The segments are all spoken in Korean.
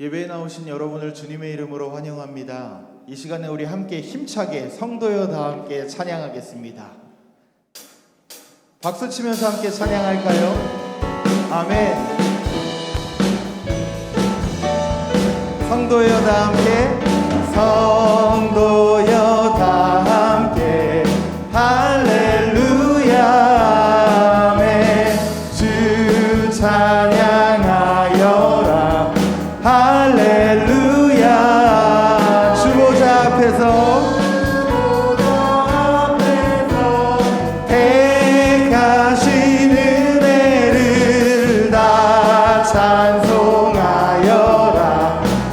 예배에 나오신 여러분을 주님의 이름으로 환영합니다. 이 시간에 우리 함께 힘차게 성도여 다 함께 찬양하겠습니다. 박수 치면서 함께 찬양할까요? 아멘. 성도여 다 함께, 성도여 다 함께 할렐루야 아멘. 주 찬양하여라 할렐루야. 주보자 앞에서 택하신 은혜를 다 찬송하여라.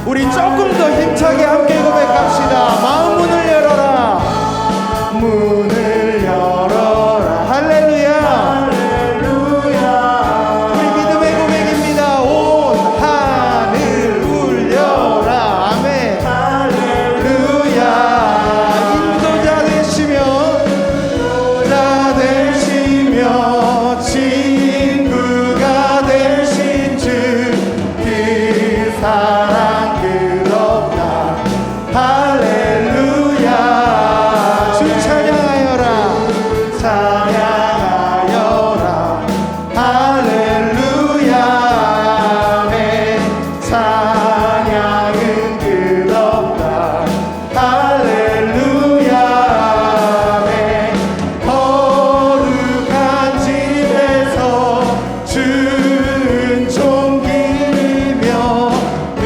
우리 조금 더 힘차게 함께 고백합시다. 마음 문을 열어라, 문을 열어라 할렐루야. 우리 믿음의 고백입니다. 온 하늘 울려라 아멘. 할렐루야. 인도자 되시며 친구가 되신 주, 그 사랑 그렇다 할렐루야. 주 찬양하여라 찬양하여라 할렐루야 아멘. 찬양은 끝없다 할렐루야 아멘. 거룩한 집에서 주은 종기며 늘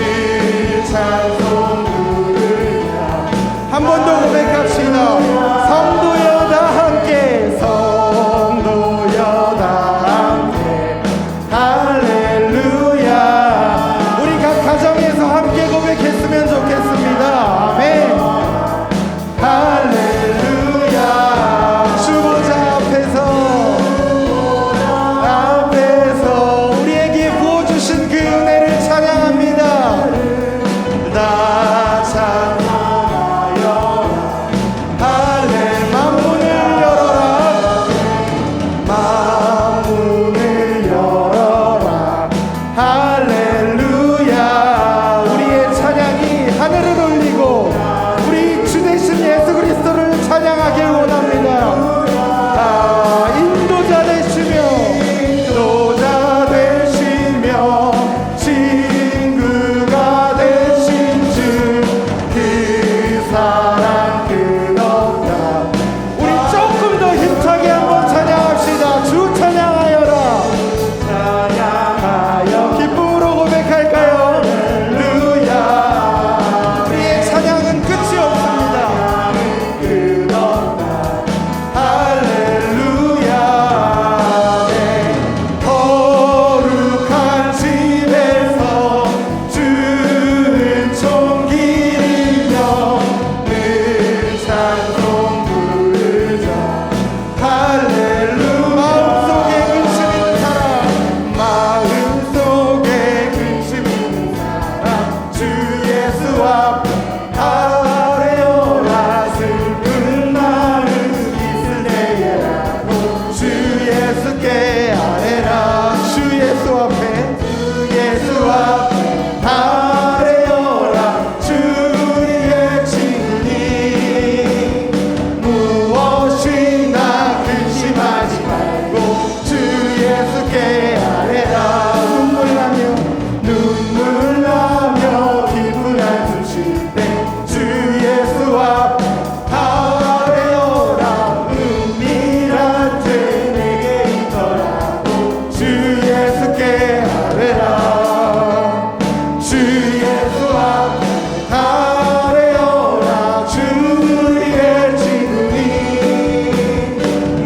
예수 앞에 아뢰어라. 주 우리의 친구니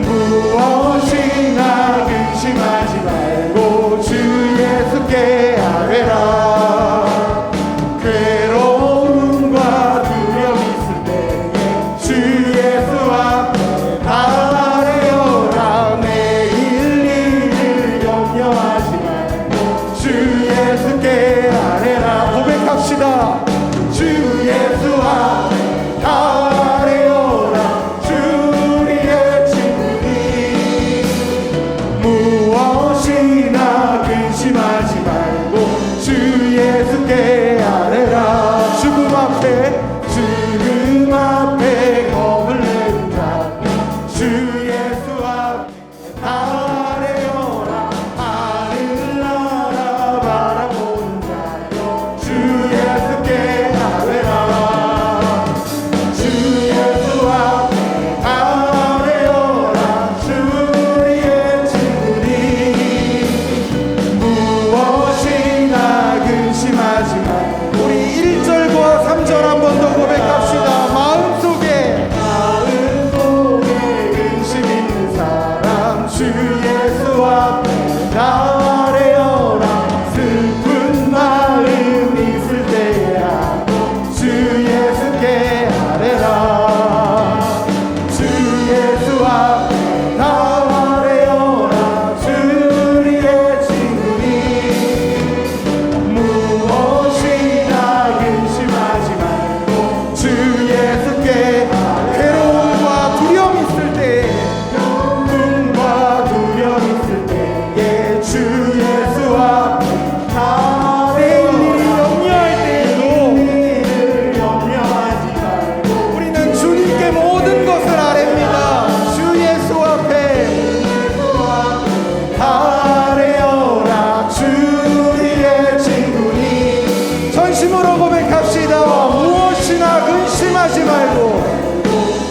무엇이나 근심하지 말고 주 예수께 아뢰라. 괴로움과 두려움 있을 때에 주 예수 앞에 아뢰어라. 내일 일을 염려하지 말고 주 예수께 아뢰라. 고백합시다. 주 예수 앞에 아뢰어라. 주 우리의 친구니 무엇이나 근심하지 말고 주 예수께 아뢰라. 죽음 앞에 겁을 내는 자니 주 예수 앞에 아뢰어라. 하늘나라 바라보는 자여 주 예수께 아뢰라. 주 예수 앞에 아뢰어라. 주 우리의 친구니 무엇이나 근심하지 말고. 우리 1절과 3절 한 번 더 고백합시다. 마음속에 근심 있는 사람 주 예수 앞에 아뢰어라. 슬픈 마음 있을 때야 주 예수께 아뢰라. 주 예수 앞에 아뢰어라. 주 우리의 친구니 무엇이나 근심하지 말고 주 예수께. 괴로움과 두려움 있을 때에 주 예수 앞에 내일 일을 염려할 때에도 우리는 주님께 모든 것을 아뢰입니다. 주 예수 앞에 아뢰어라. 주 우리의 친구니 전심으로 고백합시다. 무엇이나 근심하지 말고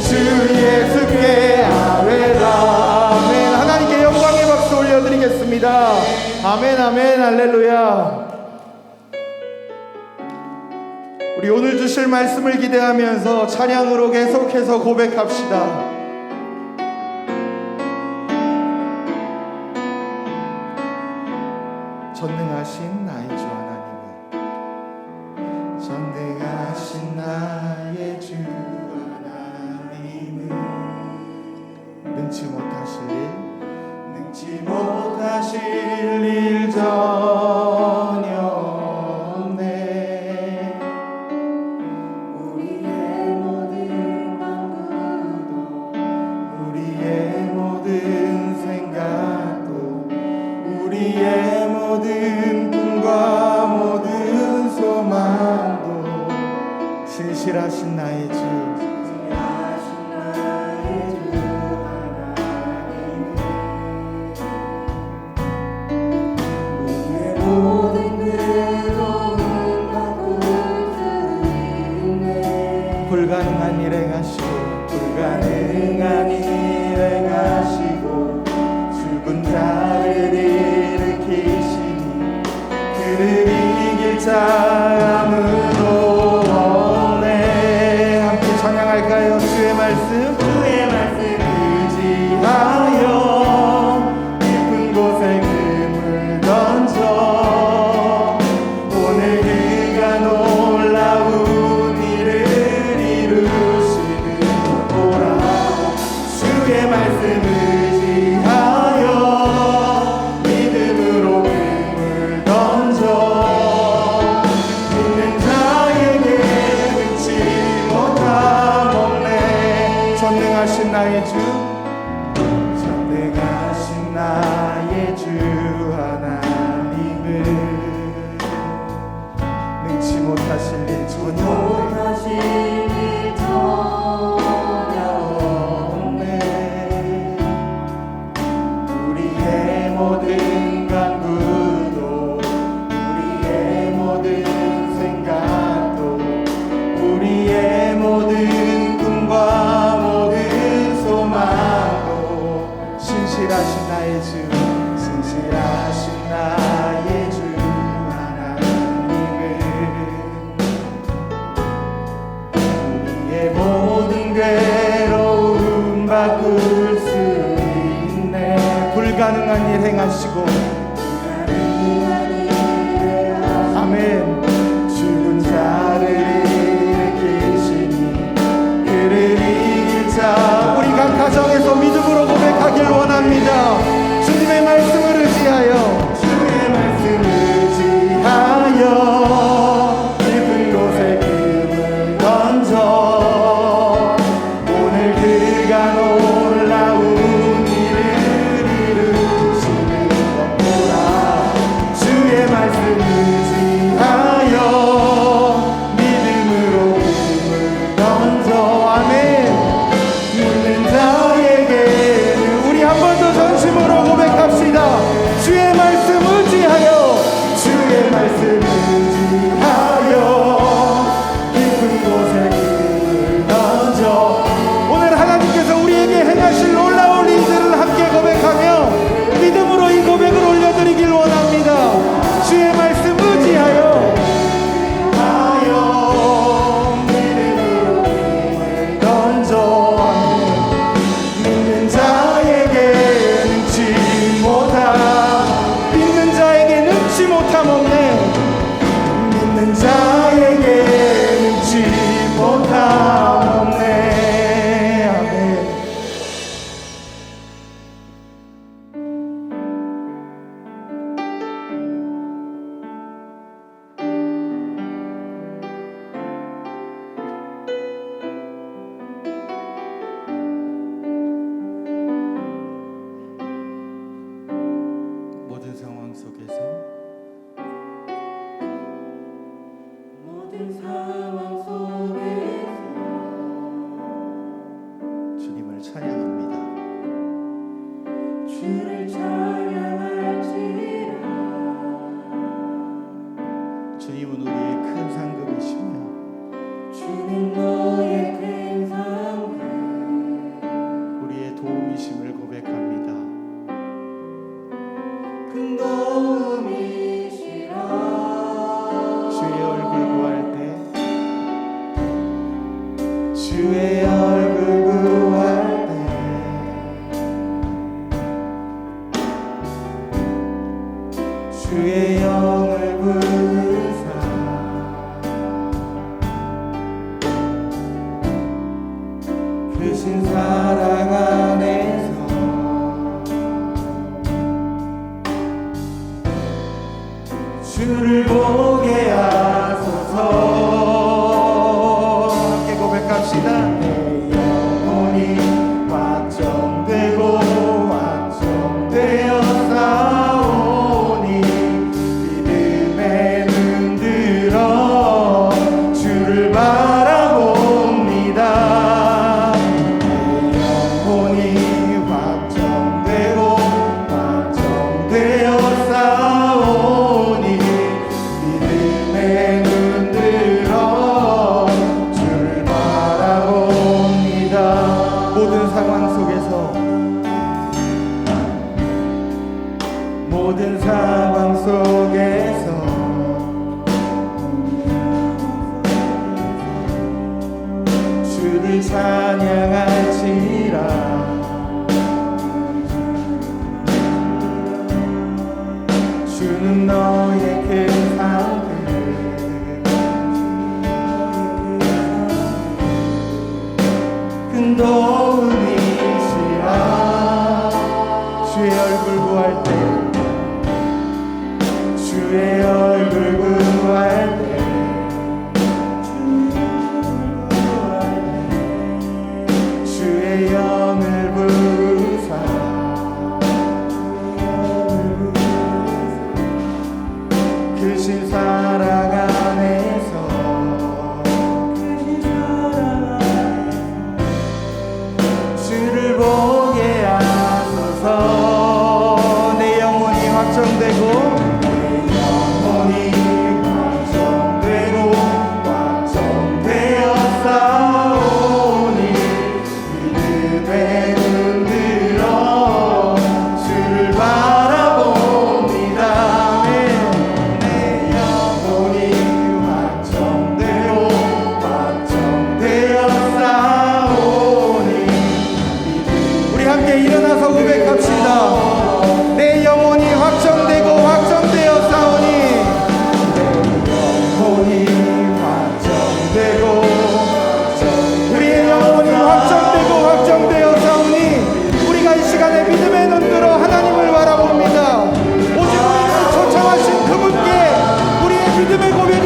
주 예수께 아뢰라. 아멘. 하나님께 영광의 박수 올려드리겠습니다. 아멘 아멘 할렐루야. 우리 오늘 주실 말씀을 기대하면서 찬양으로 계속해서 고백합시다. 전능하신 나의 주 하나님은 전능하신 나의 주 하나님은 능치 못하실 일 전혀 없네. 우리의 모든 방구도 우리의 모든 생각도 우리의 모든 꿈과 모든 소망도 신실하신 나의 주 불가능한 일 행하시고 죽은 자를 일으키시니 그를 이길 자 아무도 없네. 함께 찬양할까요? 주의 말씀 의지하여 깊은 곳에 금을 던져 오늘 그가 놀라운 주의 말씀 의지하여 믿음으로 금을 던져 믿는 자에게 능치 못함 없네. 전능하신 나의 주 전능하신 나의 주 하나님은 능치 못하실 일 전혀 모든 간구도 우리의 모든 생각도 우리의 모든 꿈과 모든 소망도 신실하신 나의 주 신실하신 나의 주 하나님을 일 행하시고 아멘. 죽은 자를 일으키시니 그를 이길 자. 우리 각 가정에서 믿음으로 고백하길 원합니다. 주님의 말씀을 의지하여 주의 말씀을 의지하여 깊은 곳에 금을 던져 오늘 그가 놀라운 일을 이루시는 것보라. 주의 말씀 의지하여 믿음으로 금을 던져 아멘. 믿는 자에게는 우리 한 번 더 전심으로 고백합시다. 주의 말씀 의지하여 주의 말씀 의지하여 깊은 곳에 금을 던져 오늘 하나님께서 우리에게 행하실 놀라운 일들을 함께 고백하며 믿음으로 이 고백을 올려드리길 원합니다. 주의 말씀 의지하여 믿음으로 금을 던져 믿는 자에게 능치 못함 믿는 자에게 능치 못함 없네. 믿는 자에게 능치 못함 없네. 아멘. 모든 상황 속에서 주님을 찬양합니다. 주를 찬양할지라. 주님은 우리의 큰 상급이시며 주는 너의 큰 상급 우리의 도움이심을 고백합니다. 큰 도움이시라. 주의 얼굴 구할 때 주의 얼굴 구할 때 주의 영을 부으사 크신 사랑 안에서 주를 보게 하소서. 함께 고백합시다. 내 영혼이 확정되고 확정되어 싸우니 믿음에 눈들어 주를 바라봅니다. 내 영혼이 확정되고 확정되어 싸우니 믿음에 눈들어 주를 바라봅니다. 모든 상황 속에서 모든 상황 속에서 주를 찬양할지라. 주는 너의 큰 상급 큰 도움이시라. 주의 얼굴 구할 때 주의 얼굴 구할 때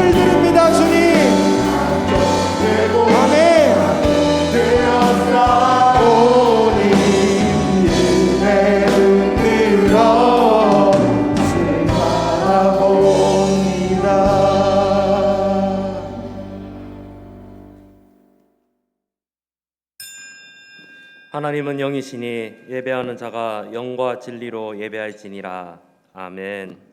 소리를 드립니다 주님. 아멘. 되었사오니 은혜를 들어 바라봅니다. 하나님은 영이시니 예배하는 자가 영과 진리로 예배할지니라. 아멘.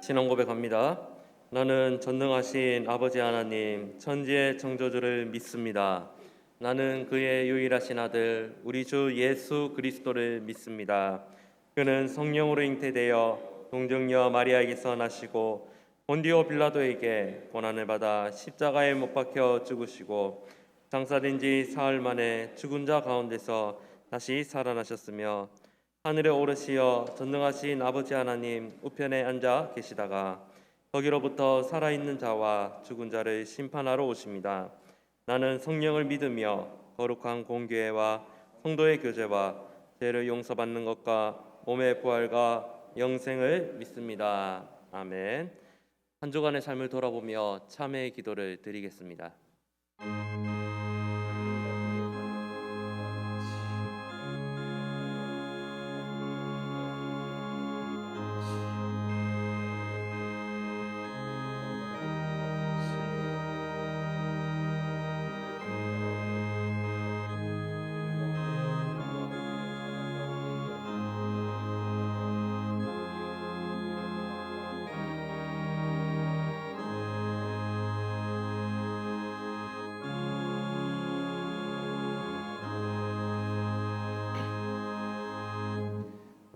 신앙 고백합니다. 나는 전능하신 아버지 하나님 천지의 창조주를 믿습니다. 나는 그의 유일하신 아들 우리 주 예수 그리스도를 믿습니다. 그는 성령으로 잉태되어 동정녀 마리아에게서 나시고 본디오 빌라도에게 고난을 받아 십자가에 못 박혀 죽으시고 장사된 지 사흘 만에 죽은 자 가운데서 다시 살아나셨으며 하늘에 오르시어 전능하신 아버지 하나님 우편에 앉아 계시다가 거기로부터 살아있는 자와 죽은 자를 심판하러 오십니다. 나는 성령을 믿으며 거룩한 공교회와 성도의 교제와 죄를 용서받는 것과 몸의 부활과 영생을 믿습니다. 아멘. 한 주간의 삶을 돌아보며 참회의 기도를 드리겠습니다.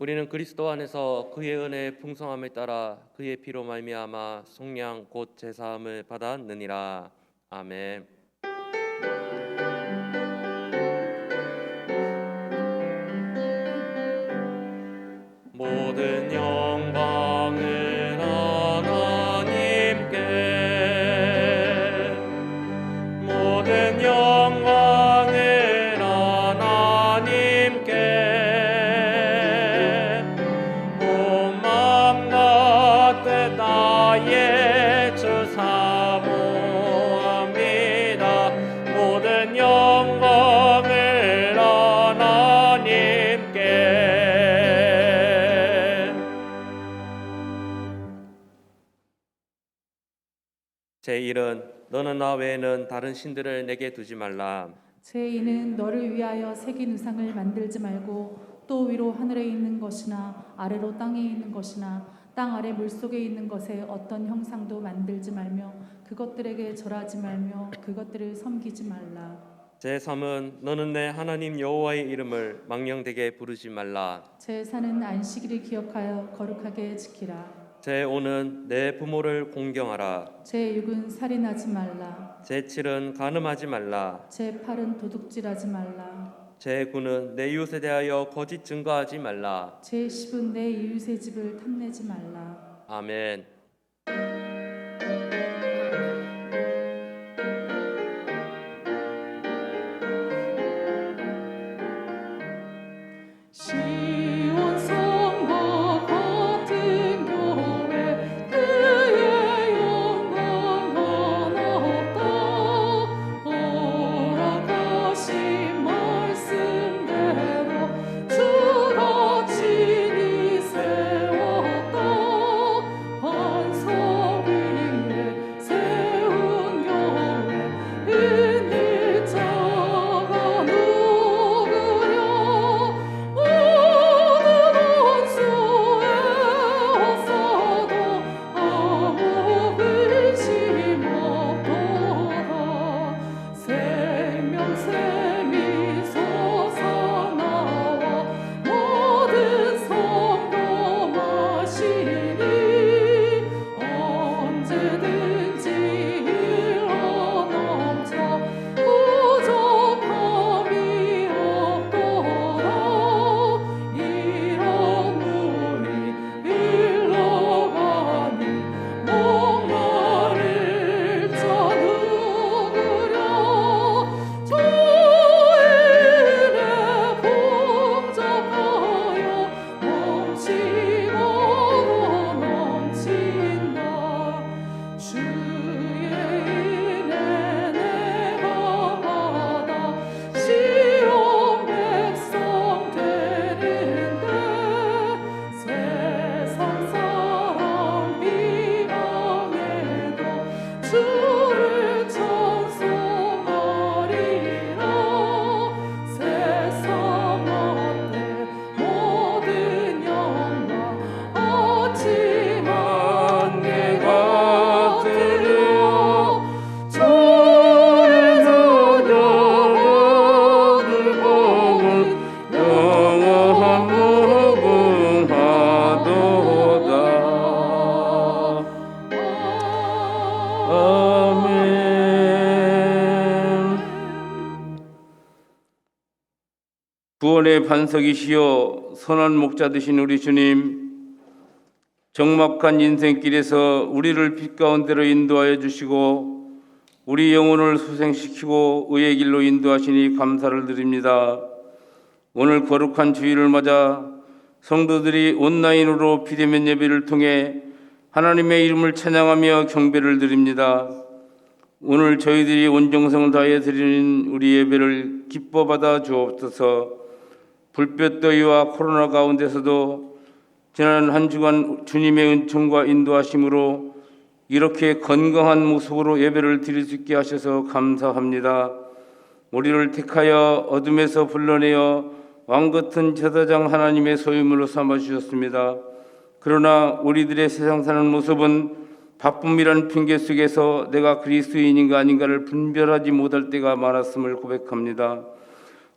우리는 그리스도 안에서 그의 은혜의 풍성함을 따라 그의 피로 말미암아 속량 곧 제사함을 받았느니라. 아멘. 모든 영광을 하나님께, 모든 영광을 하나님께 온 마음과 뜻 다해 주 사모합니다. 모든 영광을 하나님께. 제1은 너는 나 외에는 다른 신들을 내게 두지 말라. 제2는 너를 위하여 새긴 우상을 만들지 말고 또 위로 하늘에 있는 것이나 아래로 땅에 있는 것이나 땅 아래 물속에 있는 것에 어떤 형상도 만들지 말며 그것들에게 절하지 말며 그것들을 섬기지 말라. 제3은 너는 내 하나님 여호와의 이름을 망령되게 부르지 말라. 제4는 안식일을 기억하여 거룩하게 지키라. 제5는 내 부모를 공경하라. 제6은 살인하지 말라. 제7은 간음하지 말라. 제8은 도둑질하지 말라. 제9는 내 이웃에 대하여 거짓 증거하지 말라. 제10은 내 이웃의 집을 탐내지 말라. 아멘. 시온 성과 같은 교회 그의 영광 하나 없다. 허락하신 말씀대로 주가 친히 세웠다. 반석 위에 구원의 반석이시여 선한 목자 되신 우리 주님, 적막한 인생길에서 우리를 빛 가운데로 인도하여 주시고 우리 영혼을 소생시키고 의의 길로 인도하시니 감사를 드립니다. 오늘 거룩한 주일을 맞아 성도들이 온라인으로 비대면 예배를 통해 하나님의 이름을 찬양하며 경배를 드립니다. 오늘 저희들이 온 정성을 다해 드리는 우리 예배를 기뻐 받아 주옵소서. 불볕더위와 코로나 가운데서도 지난 한 주간 주님의 은총과 인도하심으로 이렇게 건강한 모습으로 예배를 드릴 수 있게 하셔서 감사합니다. 우리를 택하여 어둠에서 불러내어 왕같은 제사장 하나님의 소유물로 삼아주셨습니다. 그러나 우리들의 세상 사는 모습은 바쁨이라는 핑계 속에서 내가 그리스도인인가 아닌가를 분별하지 못할 때가 많았음을 고백합니다.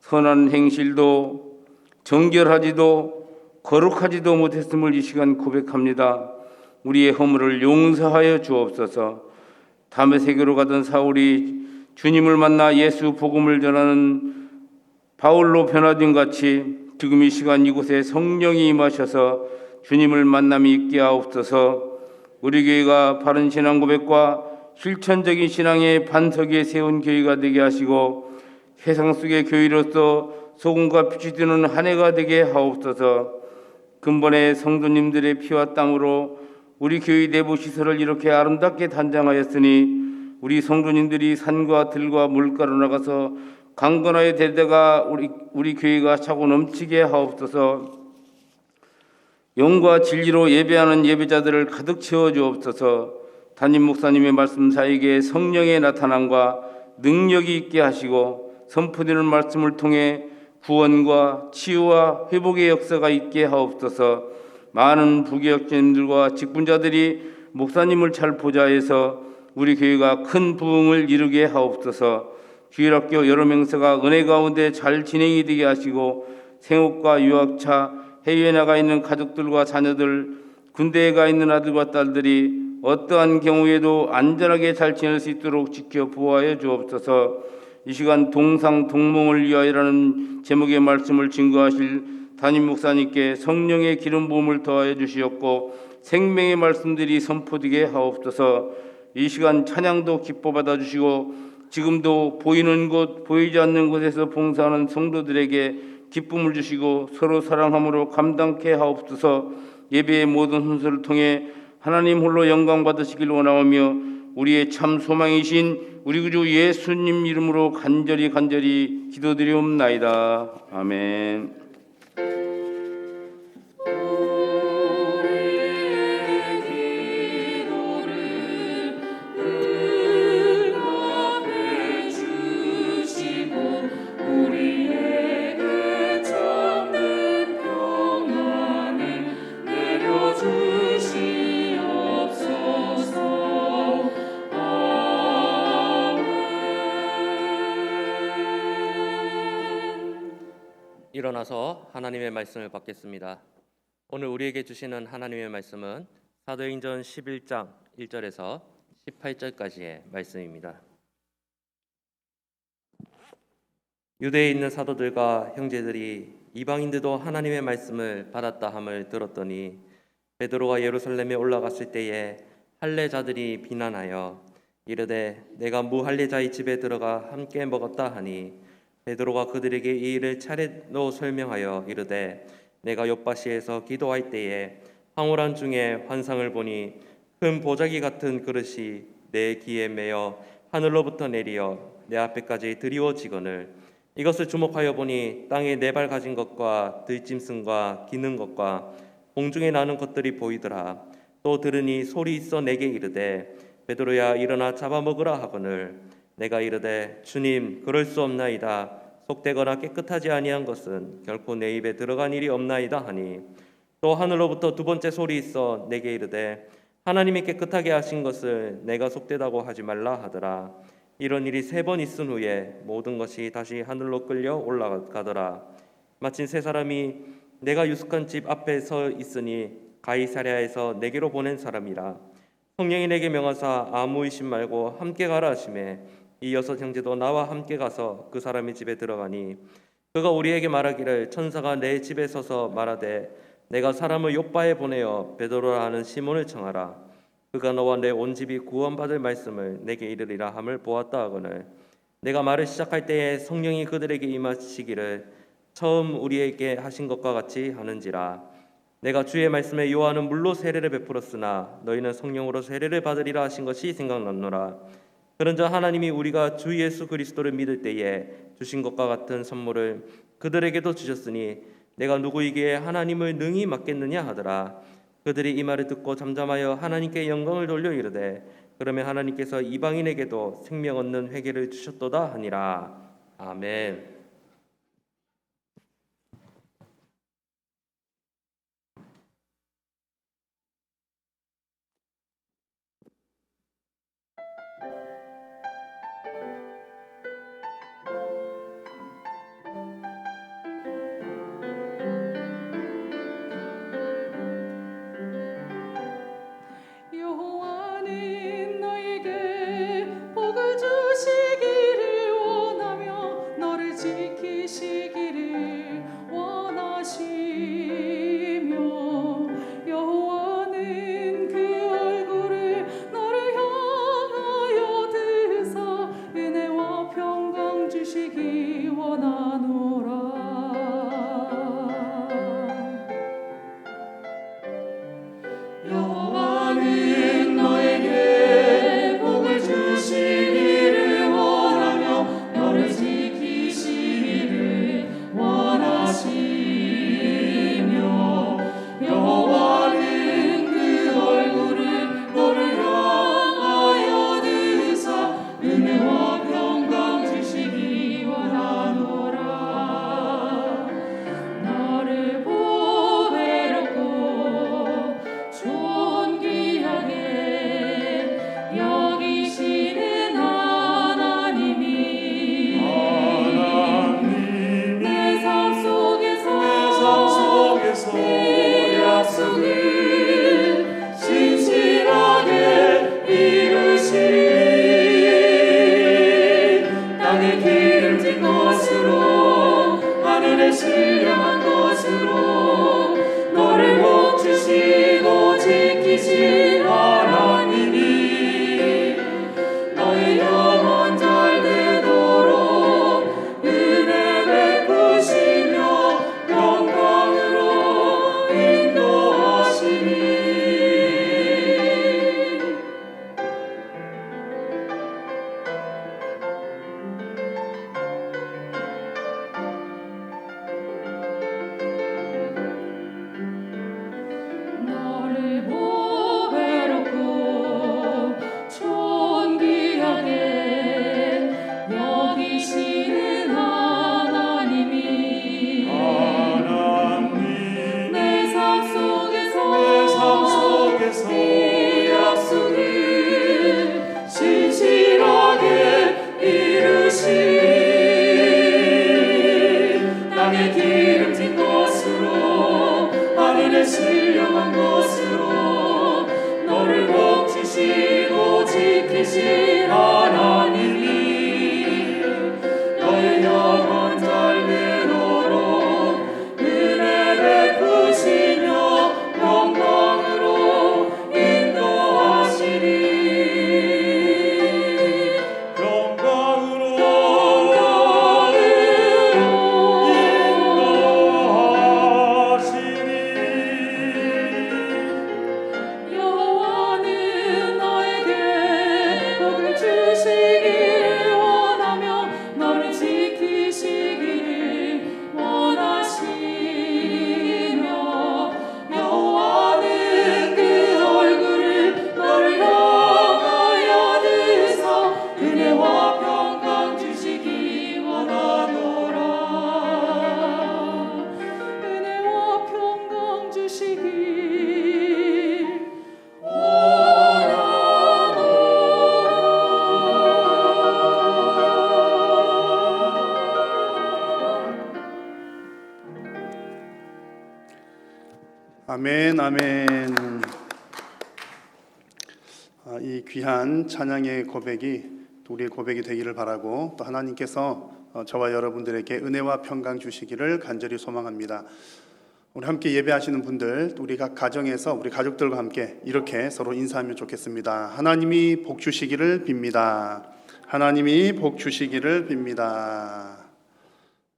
선한 행실도 정결하지도 거룩하지도 못했음을 이 시간 고백합니다. 우리의 허물을 용서하여 주옵소서. 다메섹으로 가던 사울이 주님을 만나 예수 복음을 전하는 바울로 변화된 같이 지금 이 시간 이곳에 성령이 임하셔서 주님을 만남이 있게 하옵소서. 우리 교회가 바른 신앙 고백과 실천적인 신앙의 반석 위에 세운 교회가 되게 하시고 세상 속의 교회로서 소금과 빛이 되는 한 해가 되게 하옵소서. 근본의 성도님들의 피와 땀으로 우리 교회 내부 시설을 이렇게 아름답게 단장하였으니 우리 성도님들이 산과 들과 물가로 나가서 강건하여 되다가 우리 교회가 차고 넘치게 하옵소서. 영과 진리로 예배하는 예배자들을 가득 채워 주옵소서. 담임 목사님의 말씀 사이에 성령의 나타남과 능력이 있게 하시고 선포되는 말씀을 통해 구원과 치유와 회복의 역사가 있게 하옵소서. 많은 부교역자님들과 직분자들이 목사님을 잘 보좌해서 우리 교회가 큰 부흥을 이루게 하옵소서. 주일학교 여러 명사가 은혜 가운데 잘 진행이 되게 하시고 생업과 유학차, 해외에 나가 있는 가족들과 자녀들, 군대에 가 있는 아들과 딸들이 어떠한 경우에도 안전하게 잘 지낼 수 있도록 지켜 보호하여 주옵소서. 이 시간 동상 동몽을 위하여라는 제목의 말씀을 증거하실 담임 목사님께 성령의 기름 부음을 더하여 주시옵고 생명의 말씀들이 선포되게 하옵소서. 이 시간 찬양도 기뻐 받아 주시고 지금도 보이는 곳 보이지 않는 곳에서 봉사하는 성도들에게 기쁨을 주시고 서로 사랑함으로 감당케 하옵소서. 예배의 모든 순서를 통해 하나님 홀로 영광 받으시길 원하오며 우리의 참 소망이신 우리 구주 예수님 이름으로 간절히 기도드리옵나이다. 아멘. 일어나서 하나님의 말씀을 받겠습니다. 오늘 우리에게 주시는 하나님의 말씀은 사도행전 11장 1절에서 18절까지의 말씀입니다. 유대에 있는 사도들과 형제들이 이방인들도 하나님의 말씀을 받았다 함을 들었더니 베드로가 예루살렘에 올라갔을 때에 할례자들이 비난하여 이르되 내가 무할례자의 집에 들어가 함께 먹었다 하니 베드로가 그들에게 이 일을 차례로 설명하여 이르되 내가 욥바시에서 기도할 때에 황홀한 중에 환상을 보니 큰 보자기 같은 그릇이 내 귀에 매어 하늘로부터 내리어 내 앞에까지 드리워지거늘 이것을 주목하여 보니 땅에 네 발 가진 것과 들짐승과 기는 것과 공중에 나는 것들이 보이더라. 또 들으니 소리 있어 내게 이르되 베드로야 일어나 잡아먹으라 하거늘 내가 이르되 주님 그럴 수 없나이다. 속되거나 깨끗하지 아니한 것은 결코 내 입에 들어간 일이 없나이다 하니 또 하늘로부터 두 번째 소리 있어 내게 이르되 하나님이 깨끗하게 하신 것을 내가 속되다고 하지 말라 하더라. 이런 일이 3번 있은 후에 모든 것이 다시 하늘로 끌려 올라가더라. 마침 세 사람이 내가 유숙한 집 앞에 서 있으니 가이사랴에서 내게로 보낸 사람이라. 성령이 내게 명하사 아무 의심 말고 함께 가라 하시매 이 6 형제도 나와 함께 가서 그 사람의 집에 들어가니 그가 우리에게 말하기를 천사가 내 집에 서서 말하되 내가 사람을 욥바에 보내어 베드로라 하는 시몬을 청하라. 그가 너와 내 온 집이 구원받을 말씀을 내게 이르리라 함을 보았다 하거늘 내가 말을 시작할 때에 성령이 그들에게 임하시기를 처음 우리에게 하신 것과 같이 하는지라. 내가 주의 말씀에 요한은 물로 세례를 베풀었으나 너희는 성령으로 세례를 받으리라 하신 것이 생각났노라. 그런즉 하나님이 우리가 주 예수 그리스도를 믿을 때에 주신 것과 같은 선물을 그들에게도 주셨으니 내가 누구에게 하나님을 능히 맡겠느냐 하더라. 그들이 이 말을 듣고 잠잠하여 하나님께 영광을 돌려 이르되 그러면 하나님께서 이방인에게도 생명 얻는 회개를 주셨도다 하니라. 아멘. 여호와는 너에게 복을 주시기를 원하며 너를 지키시기를 원하시며 여호와는 그 얼굴을 너를 향하여 드사 은혜와 평강 주시기 원하노라. 여호와는 너에게 복을 주시기를 원하며 너를 지키시기를 원하시며 여호와는 그 얼굴을 너를 향하여 드사 은혜와 평강 주시기 원하노라. 너를 보배롭고 존귀하게 여기시는 하나님이 내 삶 속에서 내 약속을 신실하게 이루시리. 땅에 기름진 것으로 하늘에 신령한 것으로 너를 복 주시고 지키신 하나님이 너의 영혼 잘 되도록 은혜 베푸시며 영광으로 인도하시니. 너를 보배롭고 존귀하게 여기시는 하나님이 내 삶 속에서 이 약속을 신실하게 이루시리. 땅에 기름진 것으로 하늘에 신령한 것으로 너를 복 주시고 지키신 하나님이 너의 영혼 잘 되도록 은혜 베푸시며 영광으로 인도하시리. 여호와는 너에게 복을 주시기를 원하며 너를 지키시기를 원하시며 여호와는 그 얼굴을 너를 향하여 드사 은혜와 평강 주시기 원하노라. 은혜와 평강 주시기 아멘, 아멘. 이 귀한 찬양의 고백이 또 우리의 고백이 되기를 바라고 또 하나님께서 저와 여러분들에게 은혜와 평강 주시기를 간절히 소망합니다. 우리 함께 예배하시는 분들, 우리 각 가정에서 우리 가족들과 함께 이렇게 서로 인사하면 좋겠습니다. 하나님이 복 주시기를 빕니다. 하나님이 복 주시기를 빕니다.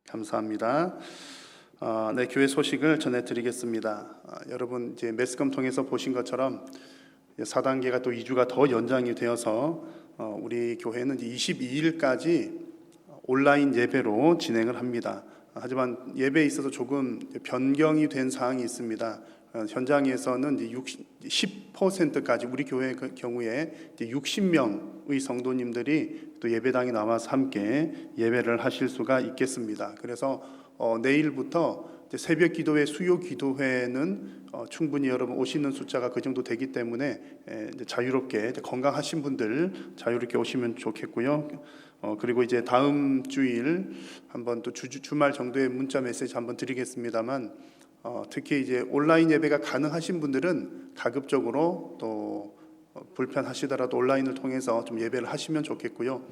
감사합니다. 네, 교회 소식을 전해드리겠습니다. 여러분 이제 매스컴 통해서 보신 것처럼 4단계가 또 2주가 더 연장이 되어서 우리 교회는 이제 22일까지 온라인 예배로 진행을 합니다. 하지만 예배에 있어서 조금 변경이 된 사항이 있습니다. 현장에서는 이제 10%까지 우리 교회 경우에 이제 60명의 성도님들이 또 예배당에 나와서 함께 예배를 하실 수가 있겠습니다. 그래서 내일부터 이제 새벽 기도회, 수요 기도회는 충분히 여러분 오시는 숫자가 그 정도 되기 때문에 이제 자유롭게 이제 건강하신 분들 자유롭게 오시면 좋겠고요. 그리고 이제 다음 주일 한번 또 주말 정도의 문자 메시지 한번 드리겠습니다만 특히 이제 온라인 예배가 가능하신 분들은 가급적으로 또 불편하시더라도 온라인을 통해서 좀 예배를 하시면 좋겠고요.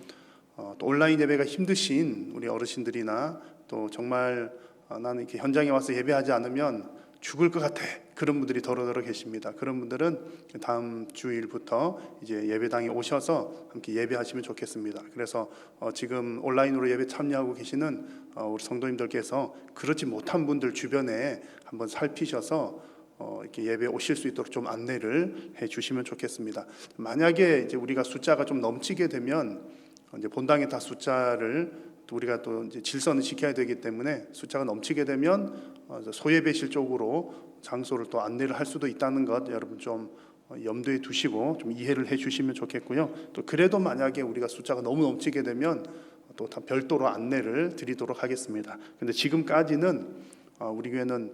또 온라인 예배가 힘드신 우리 어르신들이나 또 정말 나는 이렇게 현장에 와서 예배하지 않으면 죽을 것 같아 그런 분들이 더러더러 계십니다. 그런 분들은 다음 주일부터 이제 예배당에 오셔서 함께 예배하시면 좋겠습니다. 그래서 지금 온라인으로 예배 참여하고 계시는 우리 성도님들께서 그렇지 못한 분들 주변에 한번 살피셔서 이렇게 예배 오실 수 있도록 좀 안내를 해주시면 좋겠습니다. 만약에 이제 우리가 숫자가 좀 넘치게 되면 이제 본당에 다 숫자를 또 우리가 또 이제 질서는 지켜야 되기 때문에 숫자가 넘치게 되면 소예배실 쪽으로 장소를 또 안내를 할 수도 있다는 것 여러분 좀 염두에 두시고 좀 이해를 해주시면 좋겠고요. 또 그래도 만약에 우리가 숫자가 너무 넘치게 되면 또 다 별도로 안내를 드리도록 하겠습니다. 근데 지금까지는 우리 교회는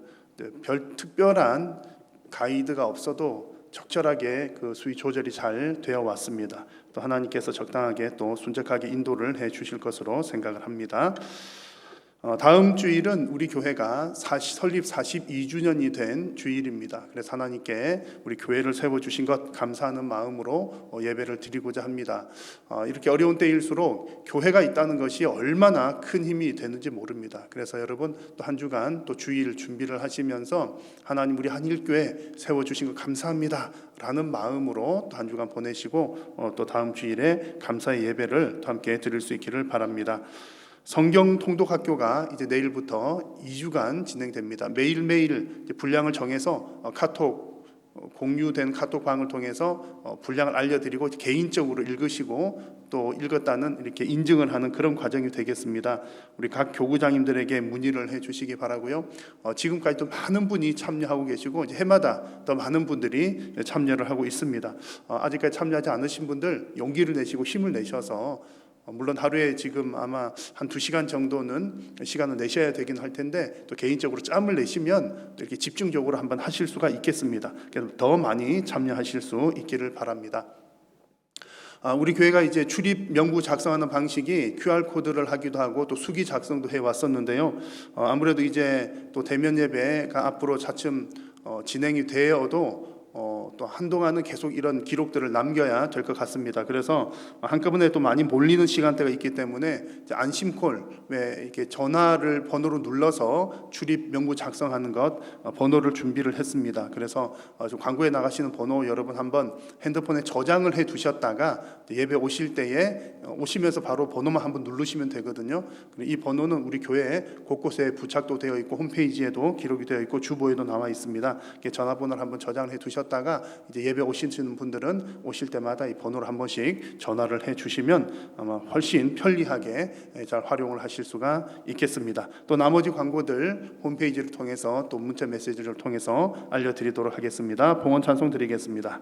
별 특별한 가이드가 없어도 적절하게 그 수위 조절이 잘 되어 왔습니다. 또 하나님께서 적당하게 또 순적하게 인도를 해 주실 것으로 생각을 합니다. 다음 주일은 우리 교회가 설립 42주년이 된 주일입니다. 그래서 하나님께 우리 교회를 세워주신 것 감사하는 마음으로 예배를 드리고자 합니다. 이렇게 어려운 때일수록 교회가 있다는 것이 얼마나 큰 힘이 되는지 모릅니다. 그래서 여러분 또 한 주간 또 주일 준비를 하시면서 하나님 우리 한일교회 세워주신 것 감사합니다 라는 마음으로 또 한 주간 보내시고 또 다음 주일에 감사의 예배를 또 함께 드릴 수 있기를 바랍니다. 성경 통독학교가 이제 내일부터 2주간 진행됩니다. 매일매일 분량을 정해서 카톡 공유된 카톡방을 통해서 분량을 알려드리고 개인적으로 읽으시고 또 읽었다는 이렇게 인증을 하는 그런 과정이 되겠습니다. 우리 각 교구장님들에게 문의를 해주시기 바라고요. 지금까지도 많은 분이 참여하고 계시고 이제 해마다 더 많은 분들이 참여를 하고 있습니다. 아직까지 참여하지 않으신 분들 용기를 내시고 힘을 내셔서 물론 하루에 지금 아마 한 2시간 정도는 시간을 내셔야 되긴 할 텐데 또 개인적으로 짬을 내시면 이렇게 집중적으로 한번 하실 수가 있겠습니다. 그래서 더 많이 참여하실 수 있기를 바랍니다. 우리 교회가 이제 출입 명부 작성하는 방식이 QR코드를 하기도 하고 또 수기 작성도 해왔었는데요. 아무래도 이제 또 대면 예배가 앞으로 차츰 진행이 되어도 또 한동안은 계속 이런 기록들을 남겨야 될 것 같습니다. 그래서 한꺼번에 또 많이 몰리는 시간대가 있기 때문에 안심콜 왜 이렇게 전화를 번호로 눌러서 출입 명부 작성하는 것 번호를 준비를 했습니다. 그래서 좀 광고에 나가시는 번호 여러분 한번 핸드폰에 저장을 해 두셨다가 예배 오실 때에 오시면서 바로 번호만 한번 누르시면 되거든요. 이 번호는 우리 교회 곳곳에 부착도 되어 있고 홈페이지에도 기록이 되어 있고 주보에도 나와 있습니다. 전화번호를 한번 저장을 해 두셨다가 이제 예배 오시는 분들은 오실 때마다 이 번호를 한 번씩 전화를 해 주시면 아마 훨씬 편리하게 잘 활용을 하실 수가 있겠습니다. 또 나머지 광고들 홈페이지를 통해서 또 문자 메시지를 통해서 알려드리도록 하겠습니다. 봉헌 찬송 드리겠습니다.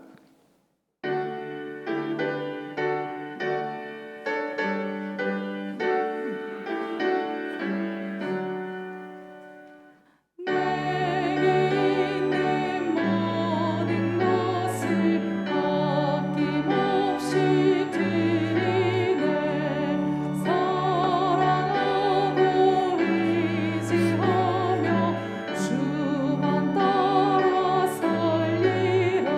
주만 따라 살리라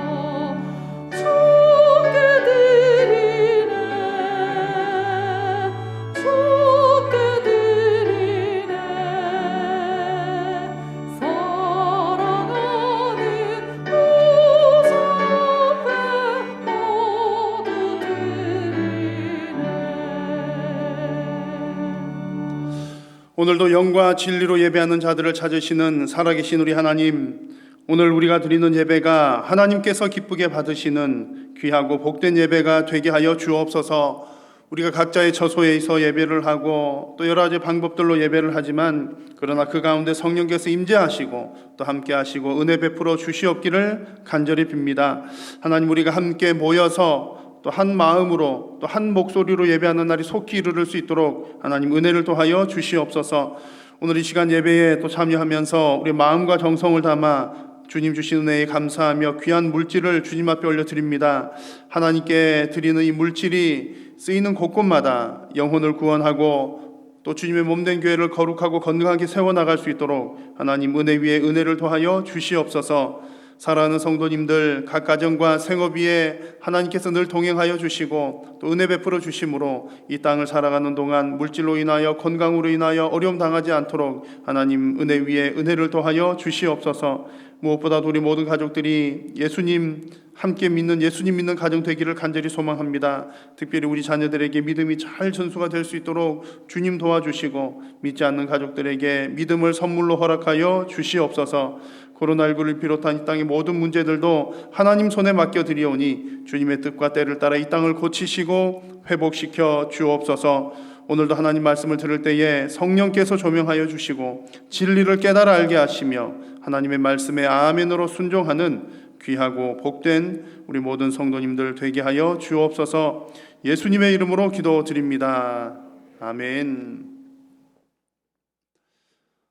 오늘도 영과 진리로 예배하는 자들을 찾으시는 살아계신 우리 하나님, 오늘 우리가 드리는 예배가 하나님께서 기쁘게 받으시는 귀하고 복된 예배가 되게 하여 주옵소서. 우리가 각자의 처소에서 예배를 하고 또 여러 가지 방법들로 예배를 하지만 그러나 그 가운데 성령께서 임재하시고 또 함께 하시고 은혜 베풀어 주시옵기를 간절히 빕니다. 하나님, 우리가 함께 모여서 또 한 마음으로 또 한 목소리로 예배하는 날이 속히 이르를 수 있도록 하나님 은혜를 더하여 주시옵소서. 오늘 이 시간 예배에 또 참여하면서 우리 마음과 정성을 담아 주님 주신 은혜에 감사하며 귀한 물질을 주님 앞에 올려드립니다. 하나님께 드리는 이 물질이 쓰이는 곳곳마다 영혼을 구원하고 또 주님의 몸된 교회를 거룩하고 건강하게 세워나갈 수 있도록 하나님 은혜 위에 은혜를 더하여 주시옵소서. 사랑하는 성도님들, 각 가정과 생업 위에 하나님께서 늘 동행하여 주시고 또 은혜 베풀어 주심으로 이 땅을 살아가는 동안 물질로 인하여 건강으로 인하여 어려움 당하지 않도록 하나님 은혜 위에 은혜를 더하여 주시옵소서. 무엇보다도 우리 모든 가족들이 예수님 함께 믿는 예수님 믿는 가정 되기를 간절히 소망합니다. 특별히 우리 자녀들에게 믿음이 잘 전수가 될 수 있도록 주님 도와주시고 믿지 않는 가족들에게 믿음을 선물로 허락하여 주시옵소서. 코로나19를 비롯한 이 땅의 모든 문제들도 하나님 손에 맡겨드리오니 주님의 뜻과 때를 따라 이 땅을 고치시고 회복시켜 주옵소서. 오늘도 하나님 말씀을 들을 때에 성령께서 조명하여 주시고 진리를 깨달아 알게 하시며 하나님의 말씀에 아멘으로 순종하는 귀하고 복된 우리 모든 성도님들 되게 하여 주옵소서. 예수님의 이름으로 기도드립니다. 아멘.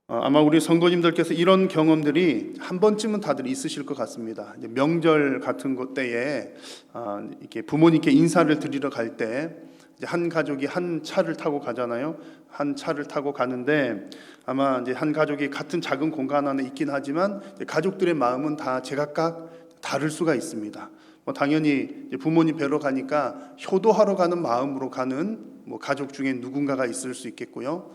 아마 우리 성도님들께서 이런 경험들이 한 번쯤은 다들 있으실 것 같습니다. 이제 명절 같은 것 때에 이렇게 부모님께 인사를 드리러 갈 때 한 가족이 한 차를 타고 가잖아요. 한 차를 타고 가는데 아마 이제 한 가족이 같은 작은 공간 안에 있긴 하지만 가족들의 마음은 다 제각각 다를 수가 있습니다. 당연히 부모님 뵈러 가니까 효도하러 가는 마음으로 가는 가족 중에 누군가가 있을 수 있겠고요.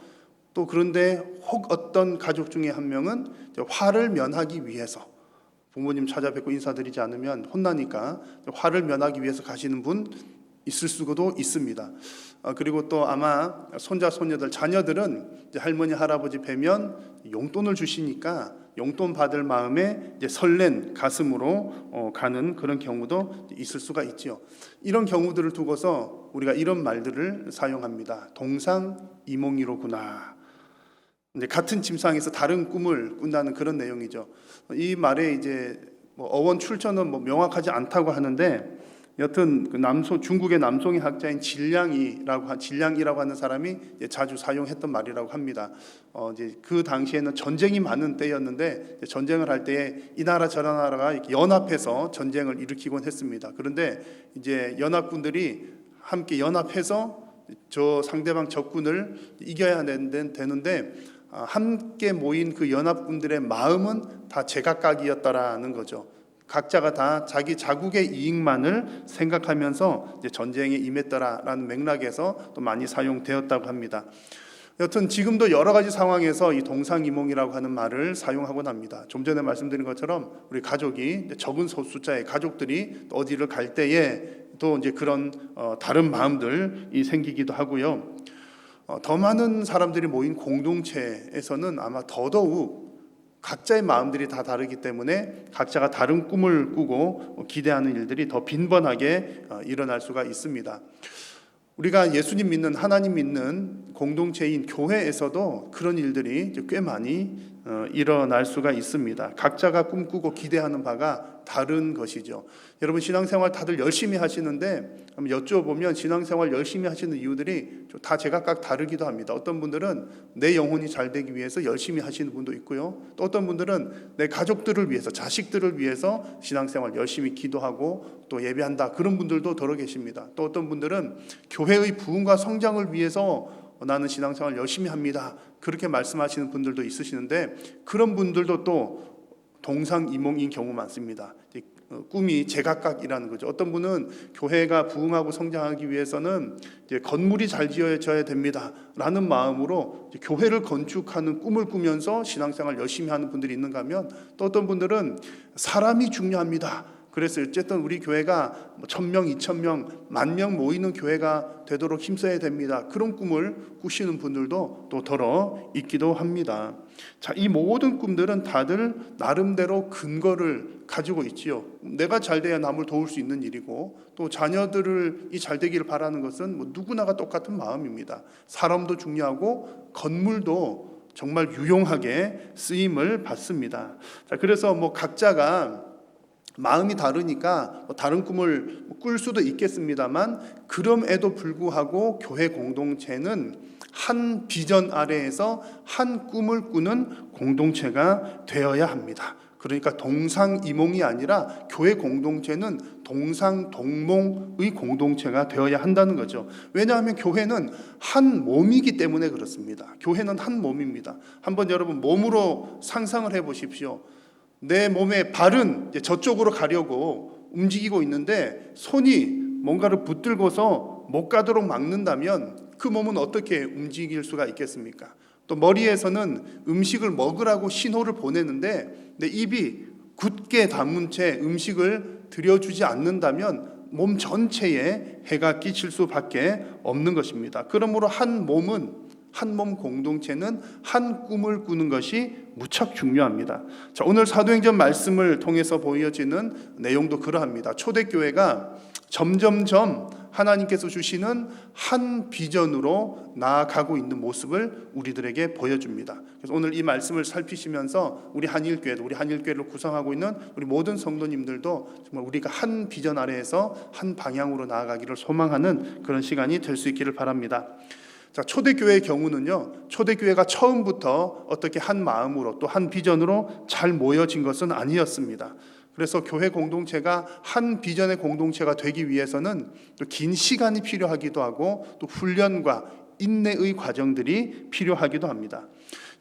또 그런데 혹 어떤 가족 중에 한 명은 화를 면하기 위해서 부모님 찾아뵙고 인사드리지 않으면 혼나니까 화를 면하기 위해서 가시는 분 있을 수도 있습니다. 그리고 또 아마 손자 손녀들 자녀들은 이제 할머니 할아버지 뵈면 용돈을 주시니까 용돈 받을 마음에 이제 설렌 가슴으로 가는 그런 경우도 있을 수가 있지요. 이런 경우들을 두고서 우리가 이런 말들을 사용합니다. 동상이몽이로구나. 이제 같은 침상에서 다른 꿈을 꾼다는 그런 내용이죠. 이 말에 이제 어원 출처는 명확하지 않다고 하는데 여튼 그 중국의 남송의 학자인 진량이라고 하는 사람이 자주 사용했던 말이라고 합니다. 이제 그 당시에는 전쟁이 많은 때였는데 전쟁을 할 때에 이 나라 저 나라가 이렇게 연합해서 전쟁을 일으키곤 했습니다. 그런데 이제 연합군들이 함께 연합해서 저 상대방 적군을 이겨야 되는데 함께 모인 그 연합군들의 마음은 다 제각각이었다라는 거죠. 각자가 다 자기 자국의 이익만을 생각하면서 이제 전쟁에 임했더라라는 맥락에서 또 많이 사용되었다고 합니다. 여튼 지금도 여러 가지 상황에서 이 동상이몽이라고 하는 말을 사용하곤 합니다. 좀 전에 말씀드린 것처럼 우리 가족이 적은 숫자의 가족들이 어디를 갈 때에 또 이제 그런 다른 마음들이 생기기도 하고요. 더 많은 사람들이 모인 공동체에서는 아마 더더욱 각자의 마음들이 다 다르기 때문에 각자가 다른 꿈을 꾸고 기대하는 일들이 더 빈번하게 일어날 수가 있습니다. 우리가 예수님 믿는 하나님 믿는 공동체인 교회에서도 그런 일들이 꽤 많이 일어날 수가 있습니다. 각자가 꿈꾸고 기대하는 바가 다른 것이죠. 여러분 신앙생활 다들 열심히 하시는데 여쭤보면 신앙생활 열심히 하시는 이유들이 다 제각각 다르기도 합니다. 어떤 분들은 내 영혼이 잘 되기 위해서 열심히 하시는 분도 있고요. 또 어떤 분들은 내 가족들을 위해서 자식들을 위해서 신앙생활 열심히 기도하고 또 예배한다 그런 분들도 더러 계십니다. 또 어떤 분들은 교회의 부흥과 성장을 위해서 나는 신앙생활 열심히 합니다 그렇게 말씀하시는 분들도 있으시는데 그런 분들도 또 동상이몽인 경우 많습니다. 꿈이 제각각이라는 거죠. 어떤 분은 교회가 부흥하고 성장하기 위해서는 이제 건물이 잘 지어져야 됩니다라는 마음으로 교회를 건축하는 꿈을 꾸면서 신앙생활 열심히 하는 분들이 있는가 하면 또 어떤 분들은 사람이 중요합니다. 그래서 어쨌든 우리 교회가 1,000명, 2,000명, 10,000명 모이는 교회가 되도록 힘써야 됩니다. 그런 꿈을 꾸시는 분들도 또 더러 있기도 합니다. 자, 이 모든 꿈들은 다들 나름대로 근거를 가지고 있지요. 내가 잘 돼야 남을 도울 수 있는 일이고, 또 자녀들이 잘 되기를 바라는 것은 누구나가 똑같은 마음입니다. 사람도 중요하고 건물도 정말 유용하게 쓰임을 받습니다. 자, 그래서 각자가 마음이 다르니까 다른 꿈을 꿀 수도 있겠습니다만, 그럼에도 불구하고 교회 공동체는 한 비전 아래에서 한 꿈을 꾸는 공동체가 되어야 합니다. 그러니까 동상이몽이 아니라 교회 공동체는 동상동몽의 공동체가 되어야 한다는 거죠. 왜냐하면 교회는 한 몸이기 때문에 그렇습니다. 교회는 한 몸입니다. 한번 여러분 몸으로 상상을 해보십시오. 내 몸의 발은 저쪽으로 가려고 움직이고 있는데 손이 뭔가를 붙들고서 못 가도록 막는다면 그 몸은 어떻게 움직일 수가 있겠습니까? 또 머리에서는 음식을 먹으라고 신호를 보내는데 내 입이 굳게 다문 채 음식을 들여주지 않는다면 몸 전체에 해가 끼칠 수밖에 없는 것입니다. 그러므로 한 몸은, 한 몸 공동체는 한 꿈을 꾸는 것이 무척 중요합니다. 자, 오늘 사도행전 말씀을 통해서 보여지는 내용도 그러합니다. 초대교회가 점점점 하나님께서 주시는 한 비전으로 나아가고 있는 모습을 우리들에게 보여줍니다. 그래서 오늘 이 말씀을 살피시면서 우리 한일교회를 구성하고 있는 우리 모든 성도님들도 정말 우리가 한 비전 아래에서 한 방향으로 나아가기를 소망하는 그런 시간이 될 수 있기를 바랍니다. 자, 초대교회의 경우는요, 초대교회가 처음부터 어떻게 한 마음으로 또 한 비전으로 잘 모여진 것은 아니었습니다. 그래서 교회 공동체가 한 비전의 공동체가 되기 위해서는 또 긴 시간이 필요하기도 하고 또 훈련과 인내의 과정들이 필요하기도 합니다.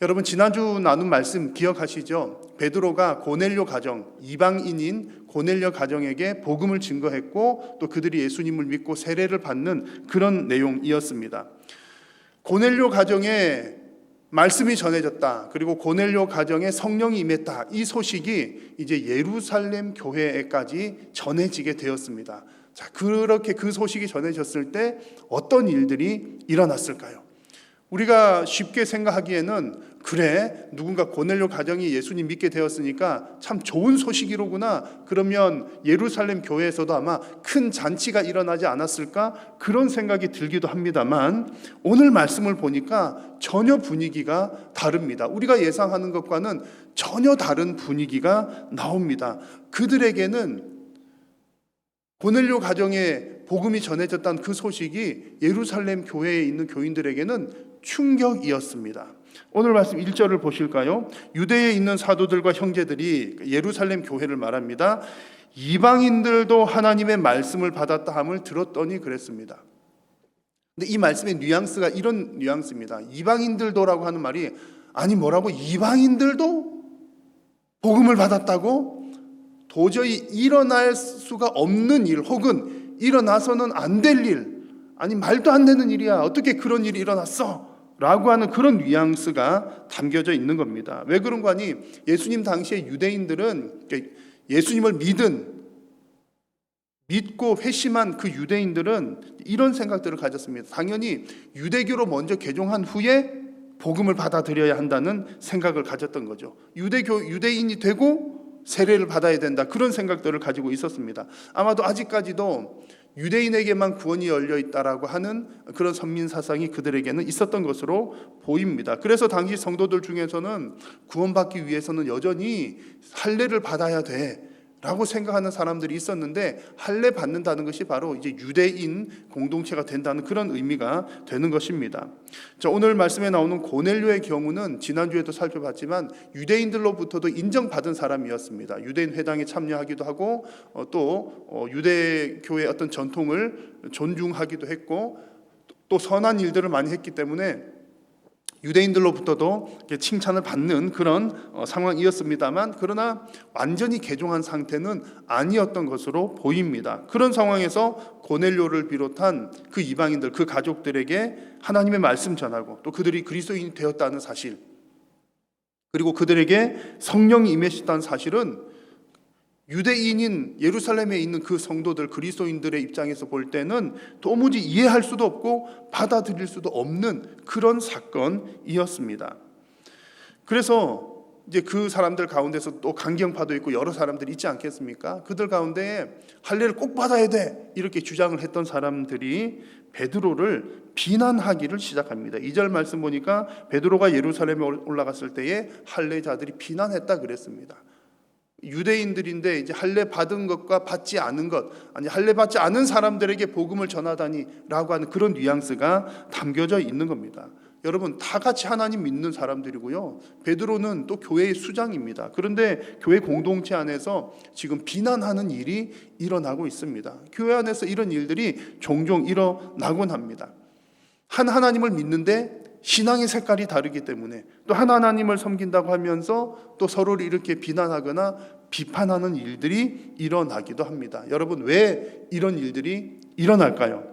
여러분, 지난주 나눈 말씀 기억하시죠? 베드로가 고넬료 가정, 이방인인 고넬료 가정에게 복음을 증거했고 또 그들이 예수님을 믿고 세례를 받는 그런 내용이었습니다. 고넬료 가정에 말씀이 전해졌다. 그리고 고넬료 가정에 성령이 임했다. 이 소식이 이제 예루살렘 교회에까지 전해지게 되었습니다. 자, 그렇게 그 소식이 전해졌을 때 어떤 일들이 일어났을까요? 우리가 쉽게 생각하기에는 그래, 누군가 고넬료 가정이 예수님 믿게 되었으니까 참 좋은 소식이로구나. 그러면 예루살렘 교회에서도 아마 큰 잔치가 일어나지 않았을까? 그런 생각이 들기도 합니다만 오늘 말씀을 보니까 전혀 분위기가 다릅니다. 우리가 예상하는 것과는 전혀 다른 분위기가 나옵니다. 그들에게는 고넬료 가정에 복음이 전해졌다는 그 소식이 예루살렘 교회에 있는 교인들에게는 충격이었습니다. 오늘 말씀 1절을 보실까요? 유대에 있는 사도들과 형제들이 예루살렘 교회를 말합니다. 이방인들도 하나님의 말씀을 받았다 함을 들었더니 그랬습니다. 근데 이 말씀의 뉘앙스가 이런 뉘앙스입니다. 이방인들도라고 하는 말이 아니 뭐라고? 이방인들도 복음을 받았다고? 도저히 일어날 수가 없는 일 혹은 일어나서는 안 될 일, 아니 말도 안 되는 일이야. 어떻게 그런 일이 일어났어? 라고 하는 그런 뉘앙스가 담겨져 있는 겁니다. 왜 그런 거 아니? 예수님 당시에 유대인들은 예수님을 믿고 회심한 그 유대인들은 이런 생각들을 가졌습니다. 당연히 유대교로 먼저 개종한 후에 복음을 받아들여야 한다는 생각을 가졌던 거죠. 유대인이 되고 세례를 받아야 된다, 그런 생각들을 가지고 있었습니다. 아마도 아직까지도 유대인에게만 구원이 열려 있다라고 하는 그런 선민 사상이 그들에게는 있었던 것으로 보입니다. 그래서 당시 성도들 중에서는 구원받기 위해서는 여전히 할례를 받아야 돼라고 생각하는 사람들이 있었는데, 할례 받는다는 것이 바로 이제 유대인 공동체가 된다는 그런 의미가 되는 것입니다. 자, 오늘 말씀에 나오는 고넬료의 경우는 지난주에도 살펴봤지만 유대인들로부터도 인정받은 사람이었습니다. 유대인 회당에 참여하기도 하고 또 유대교의 어떤 전통을 존중하기도 했고 또 선한 일들을 많이 했기 때문에 유대인들로부터도 칭찬을 받는 그런 상황이었습니다만, 그러나 완전히 개종한 상태는 아니었던 것으로 보입니다. 그런 상황에서 고넬료를 비롯한 그 이방인들, 그 가족들에게 하나님의 말씀 전하고 또 그들이 그리스도인이 되었다는 사실, 그리고 그들에게 성령이 임하셨다는 사실은 유대인인 예루살렘에 있는 그 성도들, 그리스도인들의 입장에서 볼 때는 도무지 이해할 수도 없고 받아들일 수도 없는 그런 사건이었습니다. 그래서 이제 그 사람들 가운데서 또 강경파도 있고 여러 사람들이 있지 않겠습니까? 그들 가운데 할례를 꼭 받아야 돼 이렇게 주장을 했던 사람들이 베드로를 비난하기를 시작합니다. 2절 말씀 보니까 베드로가 예루살렘에 올라갔을 때에 할례자들이 비난했다 그랬습니다. 유대인들인데 이제 할례 받은 것과 받지 않은 것, 아니 할례 받지 않은 사람들에게 복음을 전하다니라고 하는 그런 뉘앙스가 담겨져 있는 겁니다. 여러분, 다 같이 하나님 믿는 사람들이고요. 베드로는 또 교회의 수장입니다. 그런데 교회 공동체 안에서 지금 비난하는 일이 일어나고 있습니다. 교회 안에서 이런 일들이 종종 일어나곤 합니다. 한 하나님을 믿는데 신앙의 색깔이 다르기 때문에 또 한 하나님을 섬긴다고 하면서 또 서로를 이렇게 비난하거나 비판하는 일들이 일어나기도 합니다. 여러분, 왜 이런 일들이 일어날까요?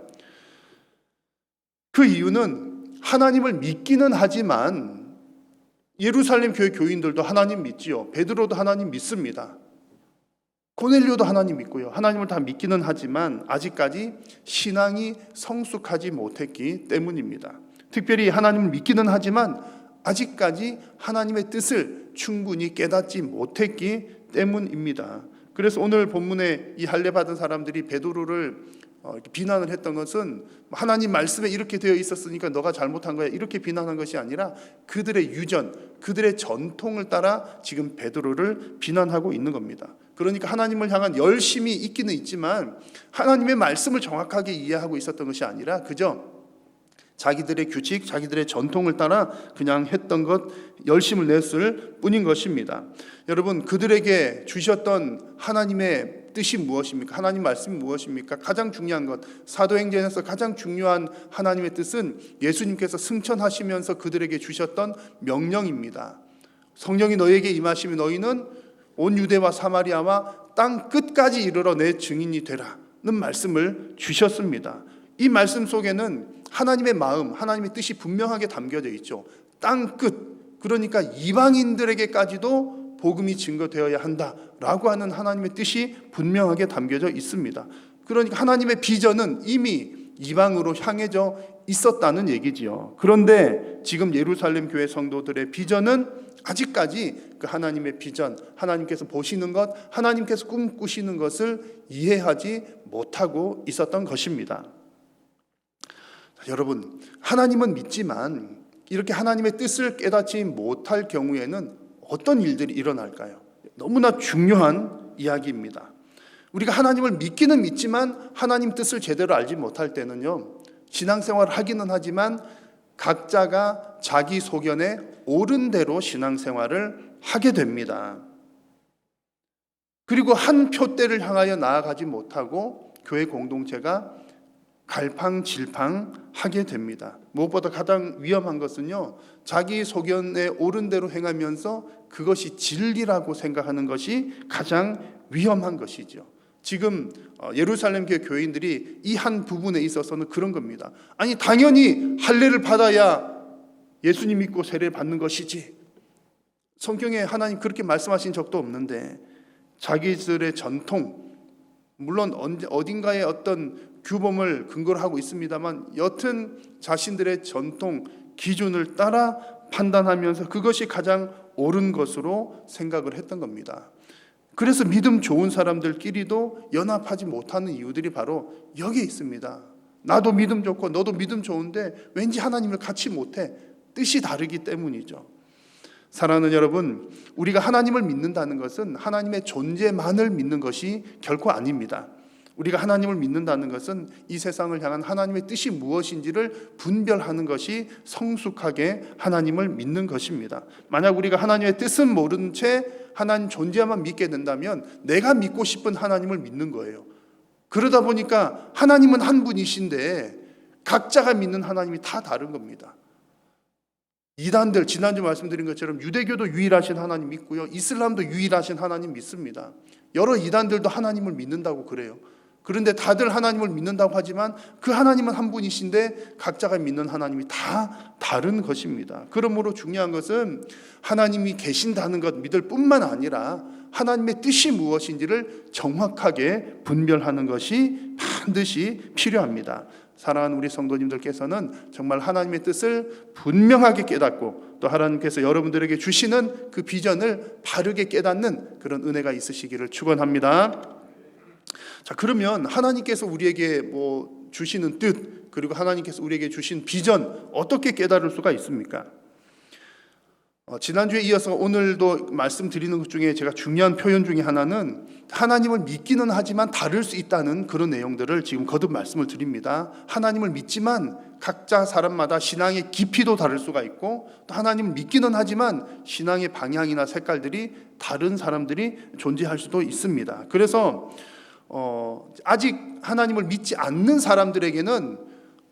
그 이유는 하나님을 믿기는 하지만 예루살렘 교회 교인들도 하나님 믿지요. 베드로도 하나님 믿습니다. 고넬료도 하나님 믿고요. 하나님을 다 믿기는 하지만 아직까지 신앙이 성숙하지 못했기 때문입니다. 특별히 하나님을 믿기는 하지만 아직까지 하나님의 뜻을 충분히 깨닫지 못했기 때문입니다. 그래서 오늘 본문에 이 할례 받은 사람들이 베드로를 이렇게 비난을 했던 것은 하나님 말씀에 이렇게 되어 있었으니까 너가 잘못한 거야 이렇게 비난한 것이 아니라 그들의 유전, 그들의 전통을 따라 지금 베드로를 비난하고 있는 겁니다. 그러니까 하나님을 향한 열심이 있기는 있지만 하나님의 말씀을 정확하게 이해하고 있었던 것이 아니라 그저 자기들의 규칙, 자기들의 전통을 따라 그냥 했던 것, 열심을 냈을 뿐인 것입니다. 여러분, 그들에게 주셨던 하나님의 뜻이 무엇입니까? 하나님 말씀이 무엇입니까? 가장 중요한 것, 사도행전에서 가장 중요한 하나님의 뜻은 예수님께서 승천하시면서 그들에게 주셨던 명령입니다. 성령이 너희에게 임하시면 너희는 온 유대와 사마리아와 땅 끝까지 이르러 내 증인이 되라는 말씀을 주셨습니다. 이 말씀 속에는 하나님의 마음, 하나님의 뜻이 분명하게 담겨져 있죠. 땅 끝, 그러니까 이방인들에게까지도 복음이 증거되어야 한다라고 하는 하나님의 뜻이 분명하게 담겨져 있습니다. 그러니까 하나님의 비전은 이미 이방으로 향해져 있었다는 얘기지요. 그런데 지금 예루살렘 교회 성도들의 비전은 아직까지 그 하나님의 비전, 하나님께서 보시는 것, 하나님께서 꿈꾸시는 것을 이해하지 못하고 있었던 것입니다. 여러분, 하나님은 믿지만 이렇게 하나님의 뜻을 깨닫지 못할 경우에는 어떤 일들이 일어날까요? 너무나 중요한 이야기입니다. 우리가 하나님을 믿기는 믿지만 하나님 뜻을 제대로 알지 못할 때는요, 신앙생활을 하기는 하지만 각자가 자기 소견에 옳은 대로 신앙생활을 하게 됩니다. 그리고 한 표대를 향하여 나아가지 못하고 교회 공동체가 갈팡질팡하게 됩니다. 무엇보다 가장 위험한 것은요, 자기 소견에 옳은 대로 행하면서 그것이 진리라고 생각하는 것이 가장 위험한 것이죠. 지금 예루살렘 교회 교인들이 이 한 부분에 있어서는 그런 겁니다. 아니, 당연히 할례를 받아야 예수님 믿고 세례를 받는 것이지. 성경에 하나님 그렇게 말씀하신 적도 없는데 자기들의 전통, 물론 어딘가에 어떤 규범을 근거로 하고 있습니다만 여튼 자신들의 전통 기준을 따라 판단하면서 그것이 가장 옳은 것으로 생각을 했던 겁니다. 그래서 믿음 좋은 사람들끼리도 연합하지 못하는 이유들이 바로 여기에 있습니다. 나도 믿음 좋고 너도 믿음 좋은데 왠지 하나님을 같이 못해. 뜻이 다르기 때문이죠. 사랑하는 여러분, 우리가 하나님을 믿는다는 것은 하나님의 존재만을 믿는 것이 결코 아닙니다. 우리가 하나님을 믿는다는 것은 이 세상을 향한 하나님의 뜻이 무엇인지를 분별하는 것이 성숙하게 하나님을 믿는 것입니다. 만약 우리가 하나님의 뜻은 모른 채 하나님 존재만 믿게 된다면 내가 믿고 싶은 하나님을 믿는 거예요. 그러다 보니까 하나님은 한 분이신데 각자가 믿는 하나님이 다 다른 겁니다. 이단들, 지난주 말씀드린 것처럼 유대교도 유일하신 하나님 믿고요, 이슬람도 유일하신 하나님 믿습니다. 여러 이단들도 하나님을 믿는다고 그래요. 그런데 다들 하나님을 믿는다고 하지만 그 하나님은 한 분이신데 각자가 믿는 하나님이 다 다른 것입니다. 그러므로 중요한 것은 하나님이 계신다는 것 믿을 뿐만 아니라 하나님의 뜻이 무엇인지를 정확하게 분별하는 것이 반드시 필요합니다. 사랑하는 우리 성도님들께서는 정말 하나님의 뜻을 분명하게 깨닫고 또 하나님께서 여러분들에게 주시는 그 비전을 바르게 깨닫는 그런 은혜가 있으시기를 축원합니다. 자, 그러면 하나님께서 우리에게 주시는 뜻, 그리고 하나님께서 우리에게 주신 비전 어떻게 깨달을 수가 있습니까? 지난주에 이어서 오늘도 말씀드리는 것 중에 제가 중요한 표현 중에 하나는 하나님을 믿기는 하지만 다를 수 있다는 그런 내용들을 지금 거듭 말씀을 드립니다. 하나님을 믿지만 각자 사람마다 신앙의 깊이도 다를 수가 있고 또 하나님을 믿기는 하지만 신앙의 방향이나 색깔들이 다른 사람들이 존재할 수도 있습니다. 그래서 아직 하나님을 믿지 않는 사람들에게는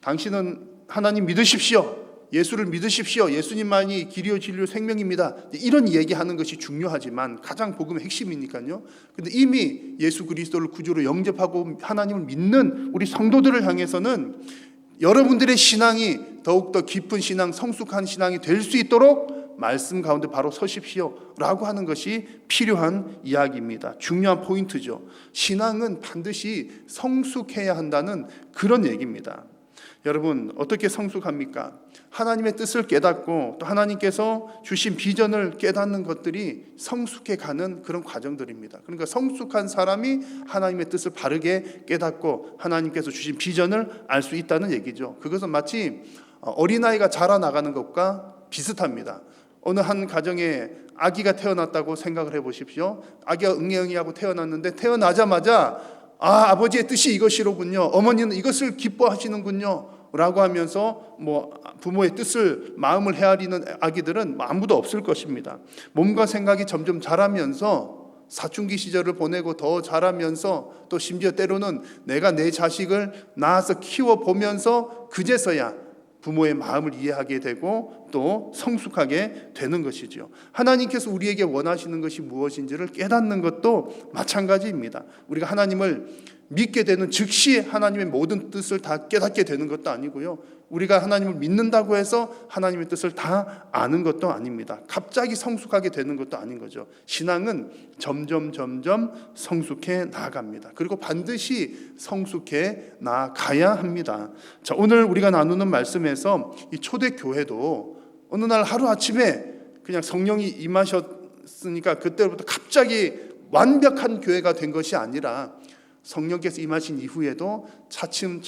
당신은 하나님 믿으십시오, 예수를 믿으십시오, 예수님만이 길이요 진리요 생명입니다, 이런 얘기하는 것이 중요하지만 가장 복음의 핵심이니까요. 근데 이미 예수 그리스도를 구주로 영접하고 하나님을 믿는 우리 성도들을 향해서는 여러분들의 신앙이 더욱더 깊은 신앙, 성숙한 신앙이 될 수 있도록 말씀 가운데 바로 서십시오 라고 하는 것이 필요한 이야기입니다. 중요한 포인트죠. 신앙은 반드시 성숙해야 한다는 그런 얘기입니다. 여러분, 어떻게 성숙합니까? 하나님의 뜻을 깨닫고 또 하나님께서 주신 비전을 깨닫는 것들이 성숙해 가는 그런 과정들입니다. 그러니까 성숙한 사람이 하나님의 뜻을 바르게 깨닫고 하나님께서 주신 비전을 알 수 있다는 얘기죠. 그것은 마치 어린아이가 자라나가는 것과 비슷합니다. 어느 한 가정에 아기가 태어났다고 생각을 해보십시오. 아기가 응애응애하고 태어났는데 태어나자마자 아버지의 뜻이 이것이로군요, 어머니는 이것을 기뻐하시는군요 라고 하면서 부모의 뜻을 마음을 헤아리는 아기들은 아무도 없을 것입니다. 몸과 생각이 점점 자라면서 사춘기 시절을 보내고 더 자라면서 또 심지어 때로는 내가 내 자식을 낳아서 키워보면서 그제서야 부모의 마음을 이해하게 되고 또 성숙하게 되는 것이죠. 하나님께서 우리에게 원하시는 것이 무엇인지를 깨닫는 것도 마찬가지입니다. 우리가 하나님을 믿게 되는 즉시 하나님의 모든 뜻을 다 깨닫게 되는 것도 아니고요, 우리가 하나님을 믿는다고 해서 하나님의 뜻을 다 아는 것도 아닙니다. 갑자기 성숙하게 되는 것도 아닌 거죠. 신앙은 점점 성숙해 나아갑니다. 그리고 반드시 성숙해 나아가야 합니다. 자, 오늘 우리가 나누는 말씀에서 이 초대교회도 어느 날 하루아침에 그냥 성령이 임하셨으니까 그때부터 갑자기 완벽한 교회가 된 것이 아니라 성령께서 임하신 이후에도 차츰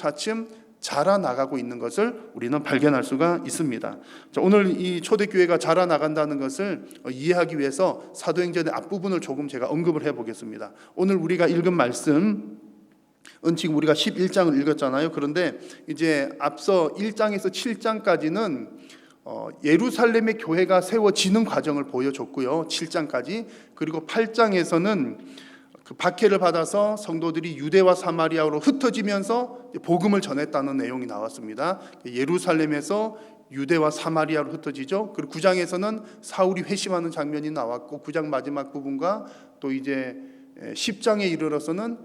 자라나가고 있는 것을 우리는 발견할 수가 있습니다. 자, 오늘 이 초대교회가 자라나간다는 것을 이해하기 위해서 사도행전의 앞부분을 조금 제가 언급을 해보겠습니다. 오늘 우리가 읽은 말씀은 지금 우리가 11장을 읽었잖아요. 그런데 이제 앞서 1장에서 7장까지는 예루살렘의 교회가 세워지는 과정을 보여줬고요, 7장까지. 그리고 8장에서는 그 박해를 받아서 성도들이 유대와 사마리아로 흩어지면서 복음을 전했다는 내용이 나왔습니다. 예루살렘에서 유대와 사마리아로 흩어지죠. 그리고 9장에서는 사울이 회심하는 장면이 나왔고 9장 마지막 부분과 또 이제 10장에 이르러서는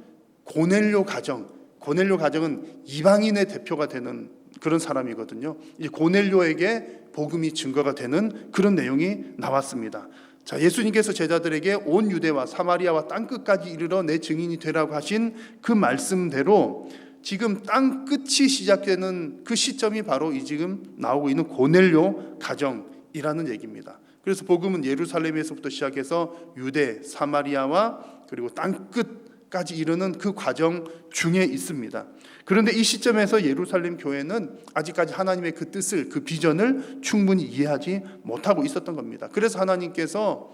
고넬료 가정은 이방인의 대표가 되는 그런 사람이거든요. 이 고넬료에게 복음이 증거가 되는 그런 내용이 나왔습니다. 자, 예수님께서 제자들에게 온 유대와 사마리아와 땅끝까지 이르러 내 증인이 되라고 하신 그 말씀대로 지금 땅끝이 시작되는 그 시점이 바로 이 지금 나오고 있는 고넬료 가정이라는 얘기입니다. 그래서 복음은 예루살렘에서부터 시작해서 유대, 사마리아와 그리고 땅끝까지 이르는 그 과정 중에 있습니다. 그런데 이 시점에서 예루살렘 교회는 아직까지 하나님의 그 뜻을, 그 비전을 충분히 이해하지 못하고 있었던 겁니다. 그래서 하나님께서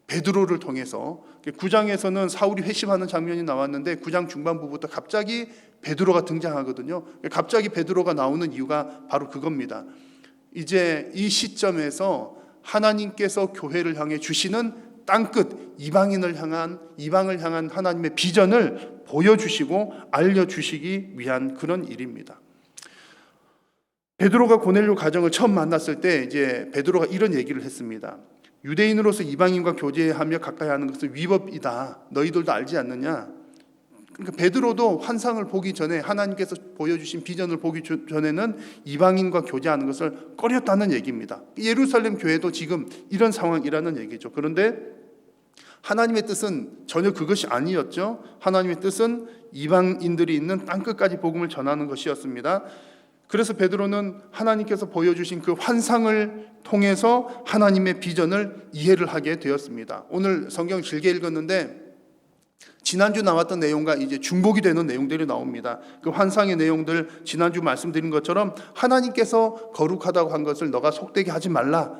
베드로를 통해서 9장에서는 사울이 회심하는 장면이 나왔는데 9장 중반부부터 갑자기 베드로가 등장하거든요. 갑자기 베드로가 나오는 이유가 바로 그겁니다. 이제 이 시점에서 하나님께서 교회를 향해 주시는 땅끝 이방을 향한 하나님의 비전을 보여주시고 알려주시기 위한 그런 일입니다. 베드로가 고넬료 가정을 처음 만났을 때 이제 베드로가 이런 얘기를 했습니다. 유대인으로서 이방인과 교제하며 가까이 하는 것은 위법이다. 너희들도 알지 않느냐? 그러니까 베드로도 환상을 보기 전에, 하나님께서 보여주신 비전을 보기 전에는 이방인과 교제하는 것을 꺼렸다는 얘기입니다. 예루살렘 교회도 지금 이런 상황이라는 얘기죠. 그런데 하나님의 뜻은 전혀 그것이 아니었죠. 하나님의 뜻은 이방인들이 있는 땅끝까지 복음을 전하는 것이었습니다. 그래서 베드로는 하나님께서 보여주신 그 환상을 통해서 하나님의 비전을 이해를 하게 되었습니다. 오늘 성경 길게 읽었는데 지난주 나왔던 내용과 이제 중복이 되는 내용들이 나옵니다. 그 환상의 내용들, 지난주 말씀드린 것처럼 하나님께서 거룩하다고 한 것을 너가 속되게 하지 말라,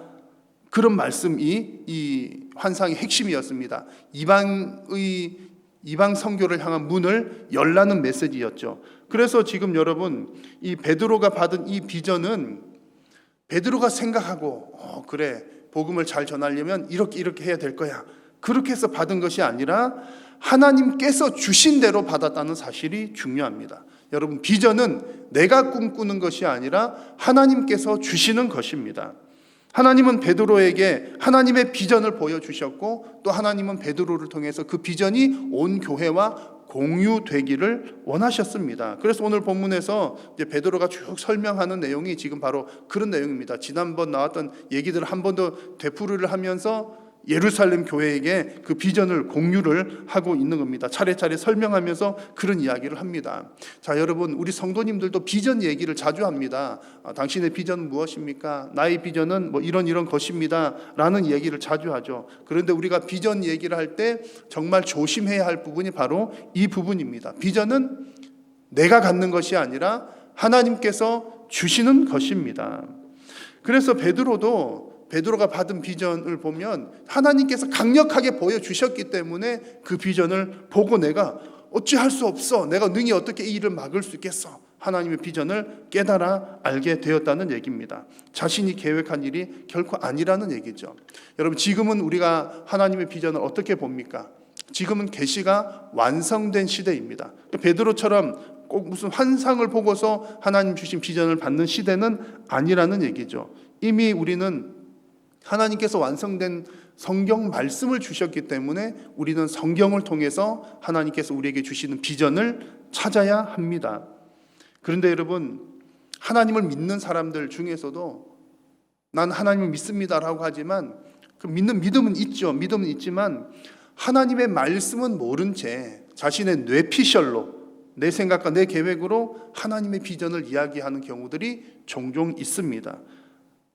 그런 말씀이 이 환상의 핵심이었습니다. 이방 선교를 향한 문을 열라는 메시지였죠. 그래서 지금 여러분, 이 베드로가 받은 이 비전은 베드로가 생각하고 그래, 복음을 잘 전하려면 이렇게 해야 될 거야, 그렇게 해서 받은 것이 아니라 하나님께서 주신 대로 받았다는 사실이 중요합니다. 여러분, 비전은 내가 꿈꾸는 것이 아니라 하나님께서 주시는 것입니다. 하나님은 베드로에게 하나님의 비전을 보여주셨고, 또 하나님은 베드로를 통해서 그 비전이 온 교회와 공유되기를 원하셨습니다. 그래서 오늘 본문에서 이제 베드로가 쭉 설명하는 내용이 지금 바로 그런 내용입니다. 지난번 나왔던 얘기들을 한 번 더 되풀이를 하면서 예루살렘 교회에게 그 비전을 공유를 하고 있는 겁니다. 차례차례 설명하면서 그런 이야기를 합니다. 자, 여러분, 우리 성도님들도 비전 얘기를 자주 합니다. 당신의 비전은 무엇입니까? 나의 비전은 뭐 이런 것입니다 라는 얘기를 자주 하죠. 그런데 우리가 비전 얘기를 할 때 정말 조심해야 할 부분이 바로 이 부분입니다. 비전은 내가 갖는 것이 아니라 하나님께서 주시는 것입니다. 그래서 베드로가 받은 비전을 보면 하나님께서 강력하게 보여주셨기 때문에 그 비전을 보고 내가 어찌할 수 없어, 내가 능히 어떻게 이 일을 막을 수 있겠어, 하나님의 비전을 깨달아 알게 되었다는 얘기입니다. 자신이 계획한 일이 결코 아니라는 얘기죠. 여러분, 지금은 우리가 하나님의 비전을 어떻게 봅니까? 지금은 계시가 완성된 시대입니다. 베드로처럼 꼭 무슨 환상을 보고서 하나님 주신 비전을 받는 시대는 아니라는 얘기죠. 이미 우리는 하나님께서 완성된 성경 말씀을 주셨기 때문에 우리는 성경을 통해서 하나님께서 우리에게 주시는 비전을 찾아야 합니다. 그런데 여러분, 하나님을 믿는 사람들 중에서도 난 하나님을 믿습니다라고 하지만 그 믿음은 있죠. 믿음은 있지만 하나님의 말씀은 모른 채 자신의 뇌피셜로, 내 생각과 내 계획으로 하나님의 비전을 이야기하는 경우들이 종종 있습니다.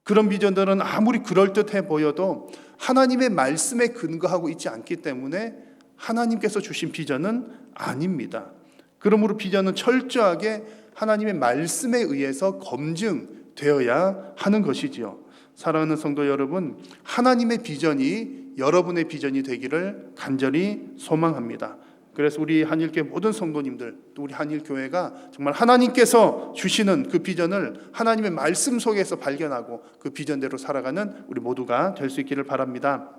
그런 비전들은 아무리 그럴듯해 보여도 하나님의 말씀에 근거하고 있지 않기 때문에 하나님께서 주신 비전은 아닙니다. 그러므로 비전은 철저하게 하나님의 말씀에 의해서 검증되어야 하는 것이지요. 사랑하는 성도 여러분, 하나님의 비전이 여러분의 비전이 되기를 간절히 소망합니다. 그래서 우리 한일교회 모든 성도님들, 또 우리 한일교회가 정말 하나님께서 주시는 그 비전을 하나님의 말씀 속에서 발견하고 그 비전대로 살아가는 우리 모두가 될 수 있기를 바랍니다.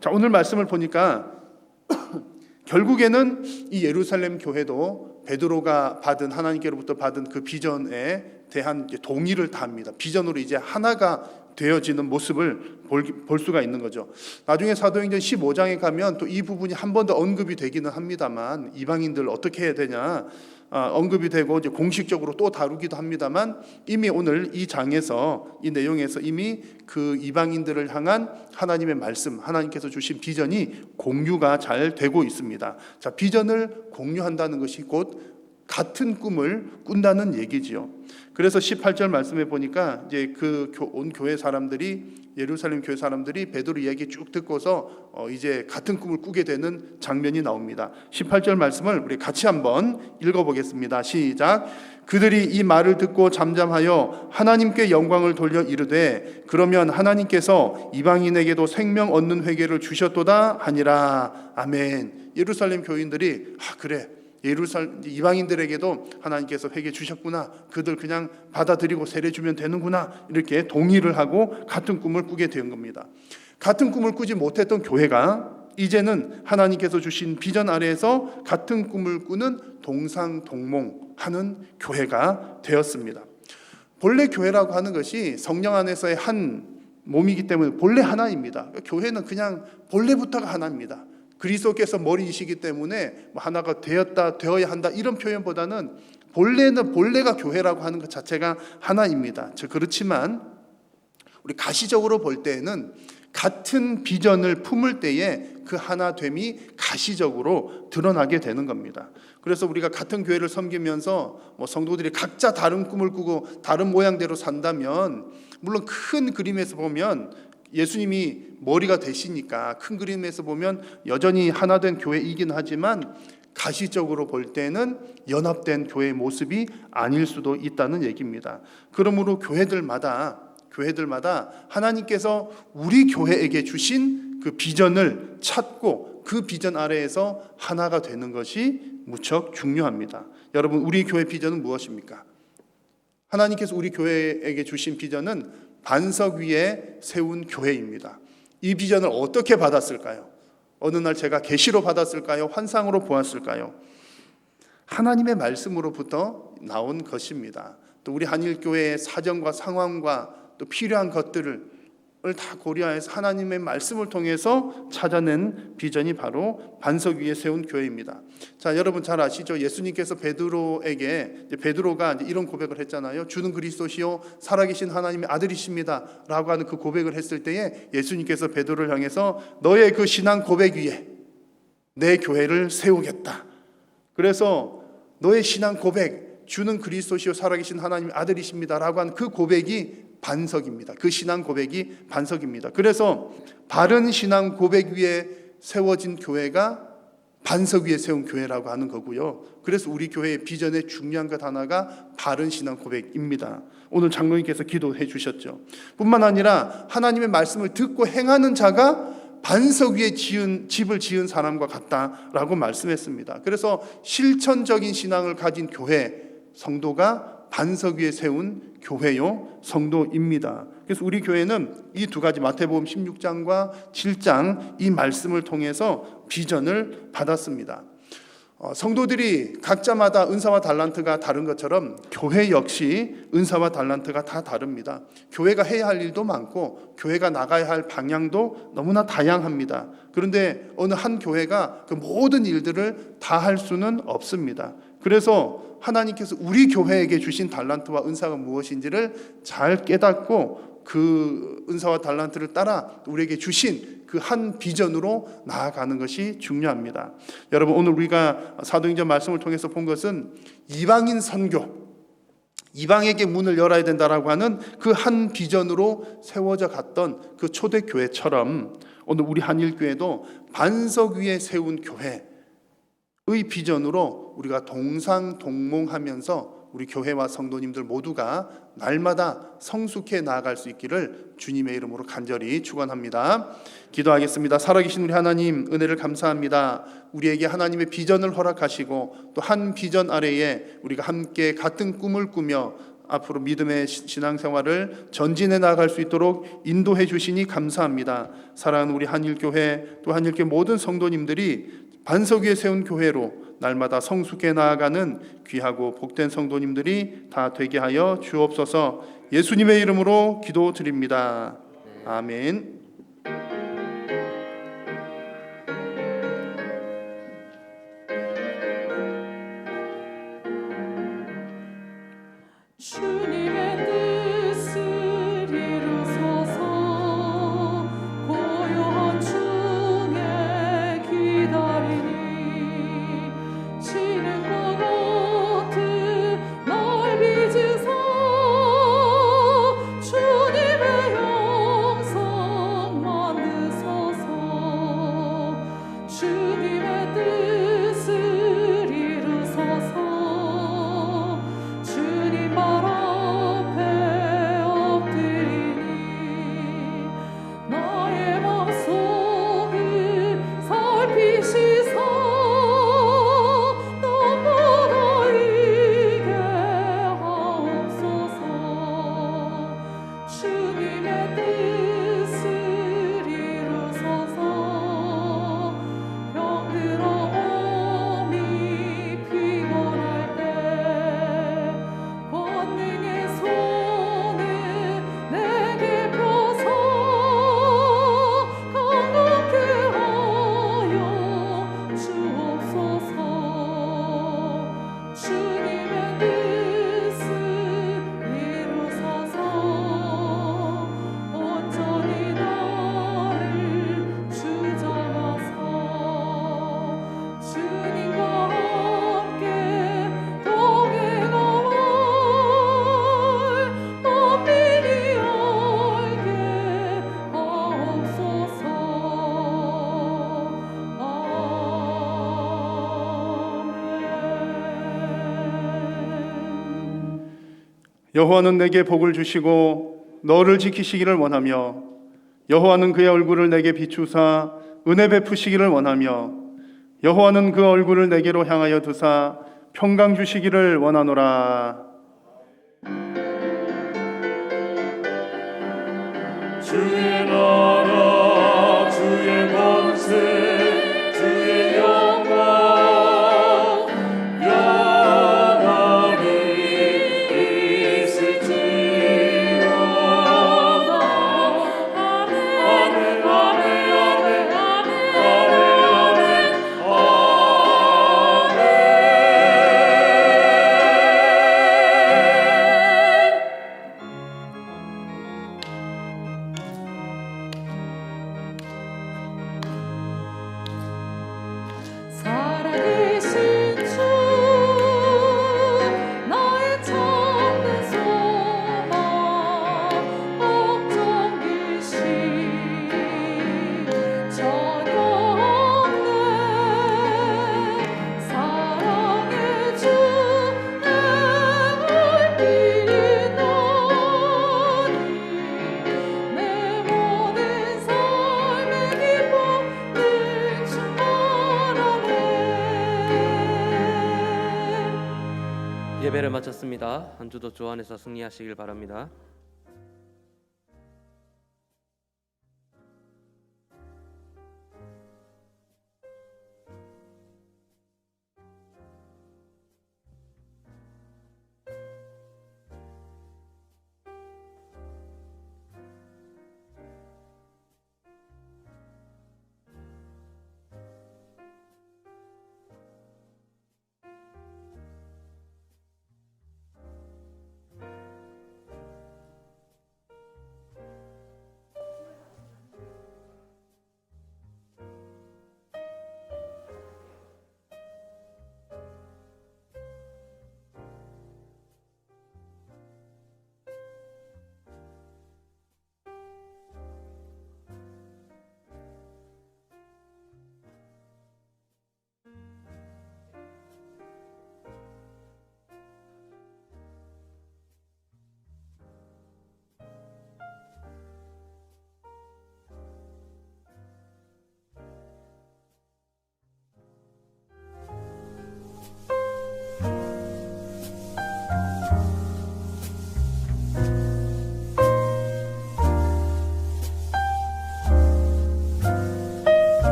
자, 오늘 말씀을 보니까 결국에는 이 예루살렘 교회도 베드로가 받은, 하나님께로부터 받은 그 비전에 대한 동의를 다합니다. 비전으로 이제 하나가 되어지는 모습을 볼 수가 있는 거죠. 나중에 사도행전 15장에 가면 또 이 부분이 한 번 더 언급이 되기는 합니다만, 이방인들 어떻게 해야 되냐 언급이 되고 이제 공식적으로 또 다루기도 합니다만, 이미 오늘 이 장에서, 이 내용에서 이미 그 이방인들을 향한 하나님의 말씀, 하나님께서 주신 비전이 공유가 잘 되고 있습니다. 자, 비전을 공유한다는 것이 곧 같은 꿈을 꾼다는 얘기지요. 그래서 18절 말씀에 보니까 이제 그 온 교회 사람들이, 예루살렘 교회 사람들이 베드로 이야기 쭉 듣고서 이제 같은 꿈을 꾸게 되는 장면이 나옵니다. 18절 말씀을 우리 같이 한번 읽어보겠습니다. 시작. 그들이 이 말을 듣고 잠잠하여 하나님께 영광을 돌려 이르되, 그러면 하나님께서 이방인에게도 생명 얻는 회개를 주셨도다 하니라. 아멘. 예루살렘 교인들이 그래, 이방인들에게도 하나님께서 회개 주셨구나, 그들 그냥 받아들이고 세례 주면 되는구나, 이렇게 동의를 하고 같은 꿈을 꾸게 된 겁니다. 같은 꿈을 꾸지 못했던 교회가 이제는 하나님께서 주신 비전 아래에서 같은 꿈을 꾸는 동상동몽하는 교회가 되었습니다. 본래 교회라고 하는 것이 성령 안에서의 한 몸이기 때문에 본래 하나입니다. 교회는 그냥 본래부터가 하나입니다. 그리스도께서 머리이시기 때문에 뭐 하나가 되어야 한다 이런 표현보다는 본래가 교회라고 하는 것 자체가 하나입니다. 그렇지만 우리 가시적으로 볼 때에는 같은 비전을 품을 때에 그 하나됨이 가시적으로 드러나게 되는 겁니다. 그래서 우리가 같은 교회를 섬기면서 성도들이 각자 다른 꿈을 꾸고 다른 모양대로 산다면, 물론 큰 그림에서 보면 예수님이 머리가 되시니까 큰 그림에서 보면 여전히 하나된 교회이긴 하지만 가시적으로 볼 때는 연합된 교회의 모습이 아닐 수도 있다는 얘기입니다. 그러므로 교회들마다 하나님께서 우리 교회에게 주신 그 비전을 찾고 그 비전 아래에서 하나가 되는 것이 무척 중요합니다. 여러분, 우리 교회 비전은 무엇입니까? 하나님께서 우리 교회에게 주신 비전은 반석 위에 세운 교회입니다. 이 비전을 어떻게 받았을까요? 어느 날 제가 계시로 받았을까요? 환상으로 보았을까요? 하나님의 말씀으로부터 나온 것입니다. 또 우리 한일교회의 사정과 상황과 또 필요한 것들을 다 고려해서 하나님의 말씀을 통해서 찾아낸 비전이 바로 반석 위에 세운 교회입니다. 자, 여러분 잘 아시죠? 예수님께서 베드로가 이런 고백을 했잖아요. 주는 그리스도시요 살아계신 하나님의 아들이십니다 라고 하는 그 고백을 했을 때에 예수님께서 베드로를 향해서 너의 그 신앙 고백 위에 내 교회를 세우겠다. 그래서 너의 신앙 고백, 주는 그리스도시요 살아계신 하나님의 아들이십니다 라고 하는 그 고백이 반석입니다. 그 신앙 고백이 반석입니다. 그래서 바른 신앙 고백 위에 세워진 교회가 반석 위에 세운 교회라고 하는 거고요. 그래서 우리 교회의 비전의 중요한 것 하나가 바른 신앙 고백입니다. 오늘 장로님께서 기도해 주셨죠. 뿐만 아니라 하나님의 말씀을 듣고 행하는 자가 반석 위에 집을 지은 사람과 같다라고 말씀했습니다. 그래서 실천적인 신앙을 가진 교회, 성도가 반석 위에 세운 교회요 성도입니다. 그래서 우리 교회는 이 두 가지 마태복음 16장과 7장 이 말씀을 통해서 비전을 받았습니다. 성도들이 각자마다 은사와 달란트가 다른 것처럼 교회 역시 은사와 달란트가 다 다릅니다. 교회가 해야 할 일도 많고 교회가 나가야 할 방향도 너무나 다양합니다. 그런데 어느 한 교회가 그 모든 일들을 다 할 수는 없습니다. 그래서 하나님께서 우리 교회에게 주신 달란트와 은사가 무엇인지를 잘 깨닫고 그 은사와 달란트를 따라 우리에게 주신 그 한 비전으로 나아가는 것이 중요합니다. 여러분, 오늘 우리가 사도행전 말씀을 통해서 본 것은 이방인 선교, 이방에게 문을 열어야 된다라고 하는 그 한 비전으로 세워져 갔던 그 초대교회처럼 오늘 우리 한일교회도 반석 위에 세운 교회의 비전으로 우리가 동상동몽하면서 우리 교회와 성도님들 모두가 날마다 성숙해 나아갈 수 있기를 주님의 이름으로 간절히 축원합니다. 기도하겠습니다. 살아계신 우리 하나님, 은혜를 감사합니다. 우리에게 하나님의 비전을 허락하시고 또 한 비전 아래에 우리가 함께 같은 꿈을 꾸며 앞으로 믿음의 신앙생활을 전진해 나아갈 수 있도록 인도해 주시니 감사합니다. 사랑하는 우리 한일교회 또 한일교회 모든 성도님들이 반석 위에 세운 교회로 날마다 성숙해 나아가는 귀하고 복된 성도님들이 다 되게 하여 주옵소서. 예수님의 이름으로 기도드립니다. 아멘. 주님의 뜻을 이루소서. 고요한 중에 기다리니 지는 것 같은 날 빚으사 주님의 영성 여호와는 내게 복을 주시고 너를 지키시기를 원하며 여호와는 그의 얼굴을 내게 비추사 은혜 베푸시기를 원하며 여호와는 그 얼굴을 내게로 향하여 두사 평강 주시기를 원하노라. 주의 나라 주의 권세 주의 영광 영원히 있을지어다. 아멘 아멘 아멘 아멘 살아계신 주 나의 참된 소망 걱정이시 전혀 없네. 사랑의 주 내올 길이 너니 내 모든 삶의 기쁨 늘 충만하네. 예배를 마쳤습니다. 한 주도 주 안에서 승리하시길 바랍니다.